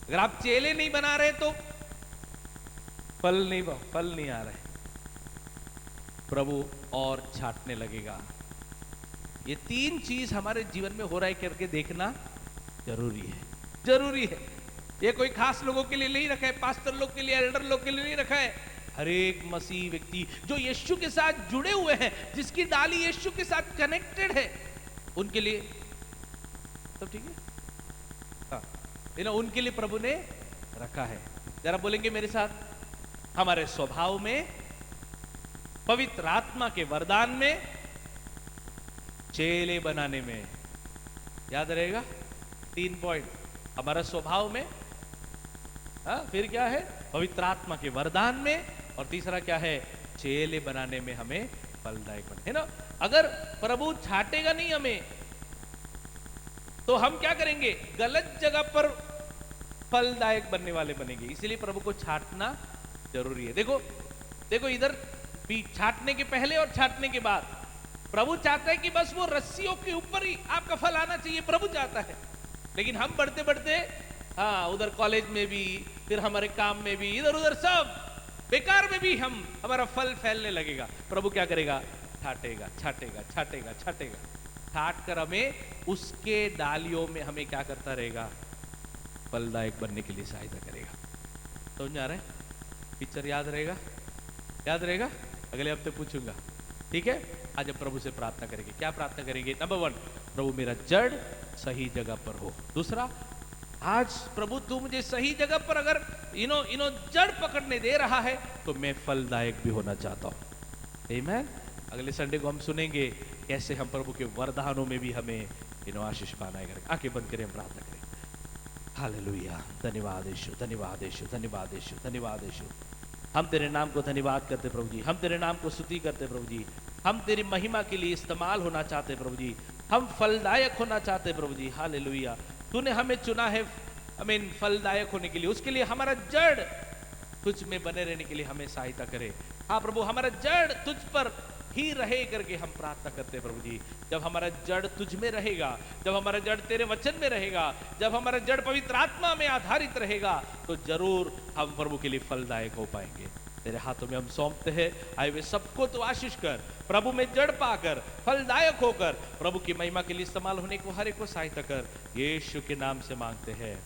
अगर आप चेले नहीं बना रहे तो फल नहीं आ रहे। प्रभु और छांटने लगेगा। ये तीन चीज हमारे जीवन में हो रहा है करके देखना जरूरी है, जरूरी है। ये कोई खास लोगों के लिए नहीं रखा है, पास्टर लोग के लिए, एल्डर लोग के लिए नहीं रखा है। हर एक मसीह व्यक्ति जो यीशु के साथ जुड़े हुए हैं, जिसकी डाली यीशु के साथ कनेक्टेड है, उनके लिए सब ठीक है। उनके लिए प्रभु ने रखा है। जरा बोलेंगे मेरे साथ, हमारे स्वभाव में, पवित्र आत्मा के वरदान में, चेले बनाने में। याद रहेगा 3 पॉइंट। हमारा स्वभाव में, फिर क्या है? पवित्र आत्मा के वरदान में, और तीसरा क्या है? चेले बनाने में हमें फलदायक बने, है ना। अगर प्रभु छाटेगा नहीं हमें, तो हम क्या करेंगे? गलत जगह पर फलदायक बनने वाले बनेंगे। इसलिए प्रभु को छाटना जरूरी है। देखो इधर भी छाटने के पहले और छाटने के बाद प्रभु चाहता है कि बस वो रस्सियों के ऊपर ही आपका फल आना चाहिए, प्रभु चाहता है। लेकिन हम बढ़ते बढ़ते उधर कॉलेज में भी, फिर हमारे काम में भी, इधर उधर सब बेकार में भी हमारा फल फैलने लगेगा। प्रभु क्या करेगा? छाटेगा, छाटेगा, छाटेगा, छाटेगा। छाट कर हमें उसके डालियों में हमें क्या करता रहेगा? फलदायक बनने के लिए सहायता करेगा। समझ में आ रहा है? पिक्चर याद रहेगा? याद रहेगा? अगले हफ्ते पूछूंगा, ठीक है। आज हम प्रभु से प्रार्थना करेंगे। क्या प्रार्थना करेंगे? नंबर 1, प्रभु मेरा जड़ सही जगह पर हो। दूसरा, आज प्रभु तू मुझे सही जगह पर अगर जड़ पकड़ने दे रहा है, तो मैं फलदायक भी होना चाहता हूं। आमीन। अगले संडे को हम सुनेंगे कैसे हम प्रभु के वरदानों में भी हमें आशीष पाना है। आंखें बंद करें, हम प्रार्थना करें। हालेलुया। धन्यवाद यीशु, धन्यवाद यीशु, धन्यवाद यीशु, धन्यवाद यीशु। हम तेरे नाम को धन्यवाद करते प्रभु जी, हम तेरे नाम को स्तुति करते प्रभु जी। हम तेरी महिमा के लिए इस्तेमाल होना चाहते प्रभु जी, हम फलदायक होना चाहते प्रभु जी। हालेलुया। तूने हमें चुना है फलदायक होने के लिए, उसके लिए हमारा जड़ तुझ में बने रहने के लिए हमें सहायता करे। हाँ प्रभु, हमारा जड़ तुझ पर ही रहे करके हम प्रार्थना करते हैं प्रभु जी। जब हमारा जड़ तुझ में रहेगा, जब हमारा जड़ तेरे वचन में रहेगा, जब हमारा जड़ पवित्र आत्मा में आधारित रहेगा, तो जरूर हम प्रभु के लिए फलदायक हो पाएंगे। तेरे हाथों में हम सौंपते हैं। आए वे सबको तो आशीष कर, प्रभु में जड़ पाकर फलदायक होकर प्रभु की महिमा के लिए इस्तेमाल होने को हर एक को सहायता कर, यीशु के नाम से मांगते हैं,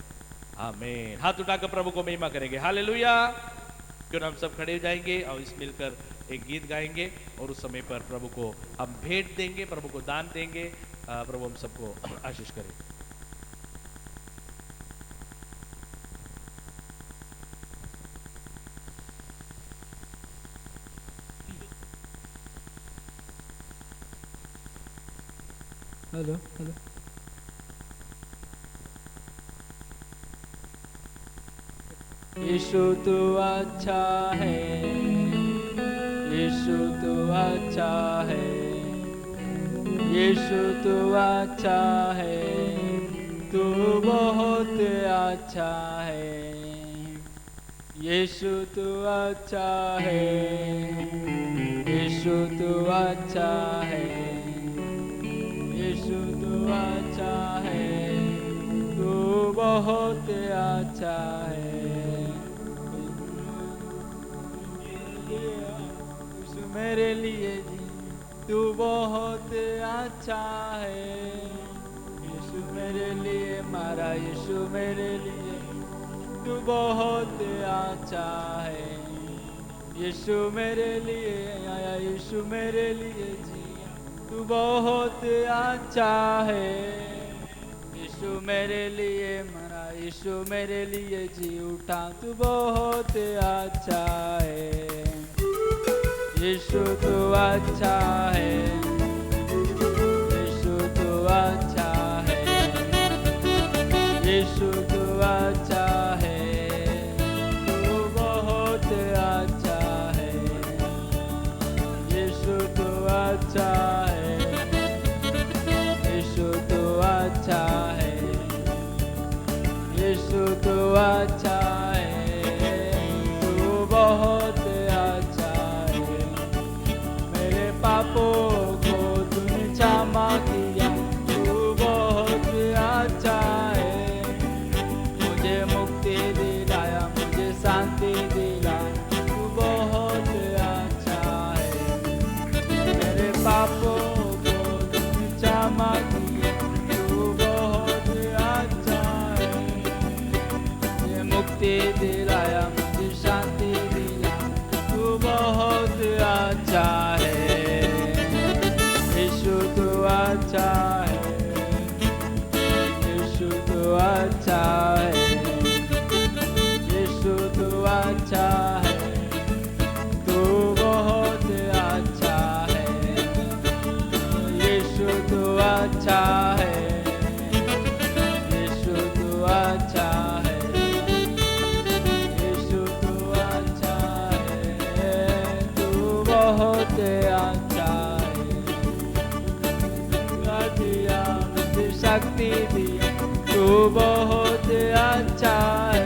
आमीन। हाथ उठाकर प्रभु को महिमा करेंगे। हालेलुया। क्यों हम सब खड़े हो जाएंगे और इस मिलकर एक गीत गाएंगे और उस समय पर प्रभु को हम भेंट देंगे, प्रभु को दान देंगे। प्रभु हम सबको आशीष करे। Hello hello. यीशु तू अच्छा है, यीशु तू अच्छा है, यीशु तू अच्छा है, तू बहुत अच्छा है। यीशु तू अच्छा है, यीशु तू अच्छा है, यीशु तू अच्छा है, तू बहुत अच्छा है। यीशु मेरे लिए जी तू बहुत अच्छा है। यीशु मेरे लिए मारा, यीशु मेरे लिए तू बहुत अच्छा है। यीशु मेरे लिए आया, यीशु मेरे लिए जिया, तू बहुत अच्छा है। यीशु मेरे लिए मरा, यीशु मेरे लिए जी उठा, तू बहुत अच्छा है। यीशु तू अच्छा है, यीशु तू अच्छा है, यीशु तू अच्छा है, तू बहुत अच्छा है। यीशु तू अच्छा है, यीशु तू अच्छा है, यीशु तू अच्छा है, तू बहुत अच्छा है। मेरे पापों को तूने क्षमा किया, तू बहुत अच्छा है। मुझे मुक्ति दिलाया, मुझे शांति दिला, तू बहुत अच्छा है। मेरे पापों को तूने क्षमा किया, तू बहुत अच्छा है। मुझे मुक्ति दिलाया, मुझे शांति दिला, तू बहुत अच्छा है। यीशु तू अच्छा है, यीशु तू अच्छा है, यीशु तू अच्छा है, तू बहुत अच्छा है। यीशु तू अच्छा है, यीशु तू अच्छा है, यीशु तू अच्छा है, तू बहुत अच्छा है। दिया मुझे शक्ति दिया, तू बहुत अच्छा है।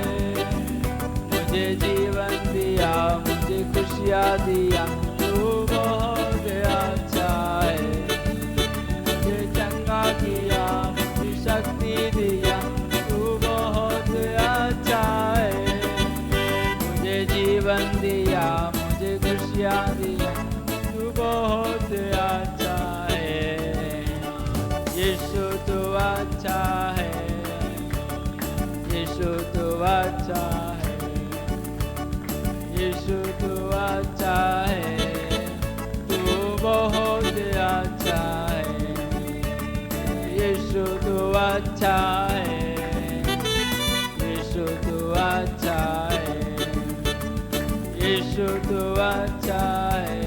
मुझे जीवन दिया, मुझे खुशियाँ दिया, तू बहुत अच्छा है। मुझे चंगा किया, मुझे शक्ति दिया, तू बहुत अच्छा है। मुझे जीवन दिया, मुझे खुशियाँ दिया, तू बहुत अच्छा है। यीशु तू अच्छा है, यीशु तू अच्छा है, यीशु तू अच्छा है, तू बहुत अच्छा है। यीशु तू अच्छा है, यीशु तू अच्छा है, यीशु तू अच्छा है,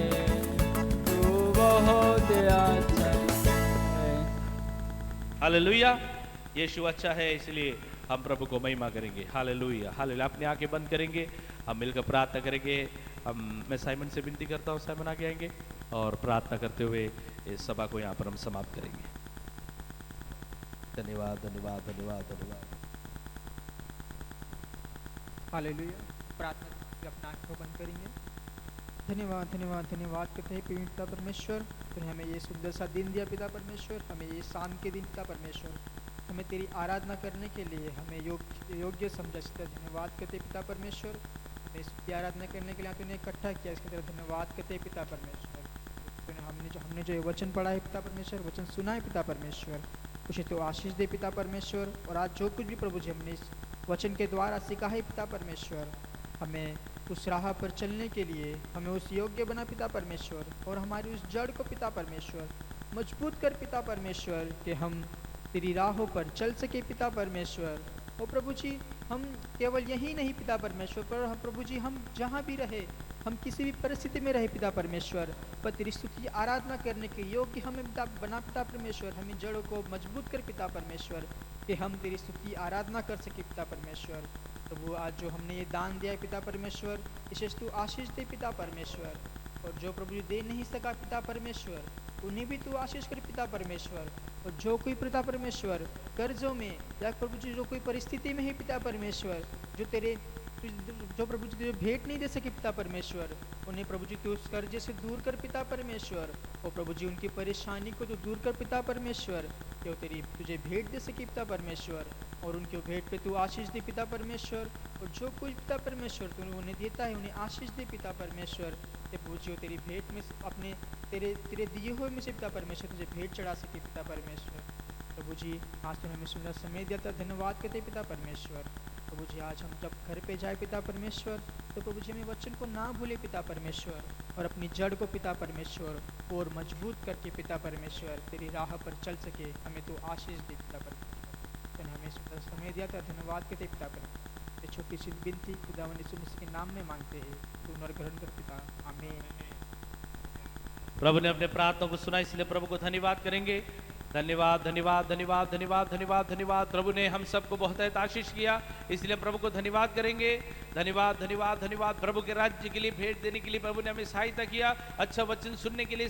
तू बहुत अच्छा है। हालेलुया। यीशु अच्छा है, इसलिए हम प्रभु को महिमा करेंगे। Hallelujah hallelujah. अपनी आंखें बंद करेंगे, हम मिलकर प्रार्थना करेंगे। मैं साइमन से विनती करता हूँ, साइमन आगे आएंगे और प्रार्थना करते हुए इस सभा को यहाँ पर हम समाप्त करेंगे। धन्यवाद धन्यवाद धन्यवाद धन्यवाद। हालेलुया। प्रार्थना करके अपना आंखों को बंद करेंगे। धन्यवाद धन्यवाद धन्यवाद करते हैं पिता परमेश्वर, तूने हमें ये सुंदर सा दिन दिया पिता परमेश्वर, हमें ये शाम के दिन पिता परमेश्वर, हमें तेरी आराधना करने के लिए हमें योग्य समझा। धन्यवाद करते पिता परमेश्वर, हमें इसकी आराधना करने के लिए तूने इकट्ठा किया, इसके तरह धन्यवाद करते पिता परमेश्वर। तूने हमने जो ये वचन पढ़ा है पिता परमेश्वर, वचन सुना है पिता परमेश्वर, उसे तो आशीष दे पिता परमेश्वर। और आज जो कुछ भी प्रभु जी हमने इस वचन के द्वारा सीखा है पिता परमेश्वर, हमें उस राह पर चलने के लिए हमें उस योग्य बना पिता परमेश्वर, और हमारी उस जड़ को पिता परमेश्वर मजबूत कर पिता परमेश्वर कि हम तेरी राहों पर चल सके पिता परमेश्वर। ओ प्रभु जी, हम केवल यही नहीं पिता परमेश्वर, पर हम प्रभु जी हम जहाँ भी रहे, हम किसी भी परिस्थिति में रहे पिता परमेश्वर, पर तेरी स्तुति आराधना करने के योग्य हमें पिता परमेश्वर। हमें जड़ों को मजबूत कर पिता परमेश्वर कि हम तेरी स्तुति आराधना कर सके पिता परमेश्वर। प्रभु आज जो हमने ये दान दिया है पिता परमेश्वर, इसे तू आशीष दे पिता परमेश्वर। और जो प्रभु जी दे नहीं सका पिता परमेश्वर, उन्हें भी तू आशीष कर पिता परमेश्वर। और जो कोई पिता परमेश्वर कर्जों में या प्रभु जी जो कोई परिस्थिति में है पिता परमेश्वर, जो प्रभु जी भेंट नहीं दे सके पिता परमेश्वर, उन्हें प्रभु जी के उस कर्जे से दूर कर पिता परमेश्वर। और प्रभु जी उनकी परेशानी को तो दूर कर पिता परमेश्वर, कि वो तेरी तुझे भेंट दे सके पिता परमेश्वर। और उनके भेंट पे तू आशीष दे पिता परमेश्वर। और जो कोई पिता परमेश्वर तू उन्हें देता है, उन्हें आशीष दे पिता परमेश्वर। कि प्रभु जी वो तेरी भेंट में अपने तेरे दिए हुए में से पिता परमेश्वर तुझे भेंट चढ़ा सके पिता परमेश्वर। प्रभु जी आज तो हमें सुंदर समय दिया था, धन्यवाद करते पिता परमेश्वर। प्रभु जी आज हम जब घर पे जाए पिता परमेश्वर, तो प्रभु जी हमें वचन को ना भूले पिता परमेश्वर, और अपनी जड़ को पिता परमेश्वर और मजबूत करके पिता परमेश्वर तेरी राह पर चल सके, हमें तो आशीष दे पिता परमेश्वर। तो हमें सुंदर समय दिया था, धन्यवाद करते पिता परमेश्वर। ये छोटी सी विनती खुदावंद यीशु मसीह के नाम में मांगते हैं, तू नर ग्रहण कर पिता, आमीन। प्रभु ने अपने प्रार्थना को सुना, इसलिए प्रभु को धन्यवाद करेंगे। धन्यवाद धन्यवाद धन्यवाद धन्यवाद धन्यवाद धन्यवाद। प्रभु ने हम सबको बहुत आशीष किया, इसलिए प्रभु को धन्यवाद करेंगे। धन्यवाद धन्यवाद धन्यवाद। प्रभु के राज्य के लिए भेंट देने के लिए प्रभु ने हमें सहायता किया, अच्छा वचन सुनने के लिए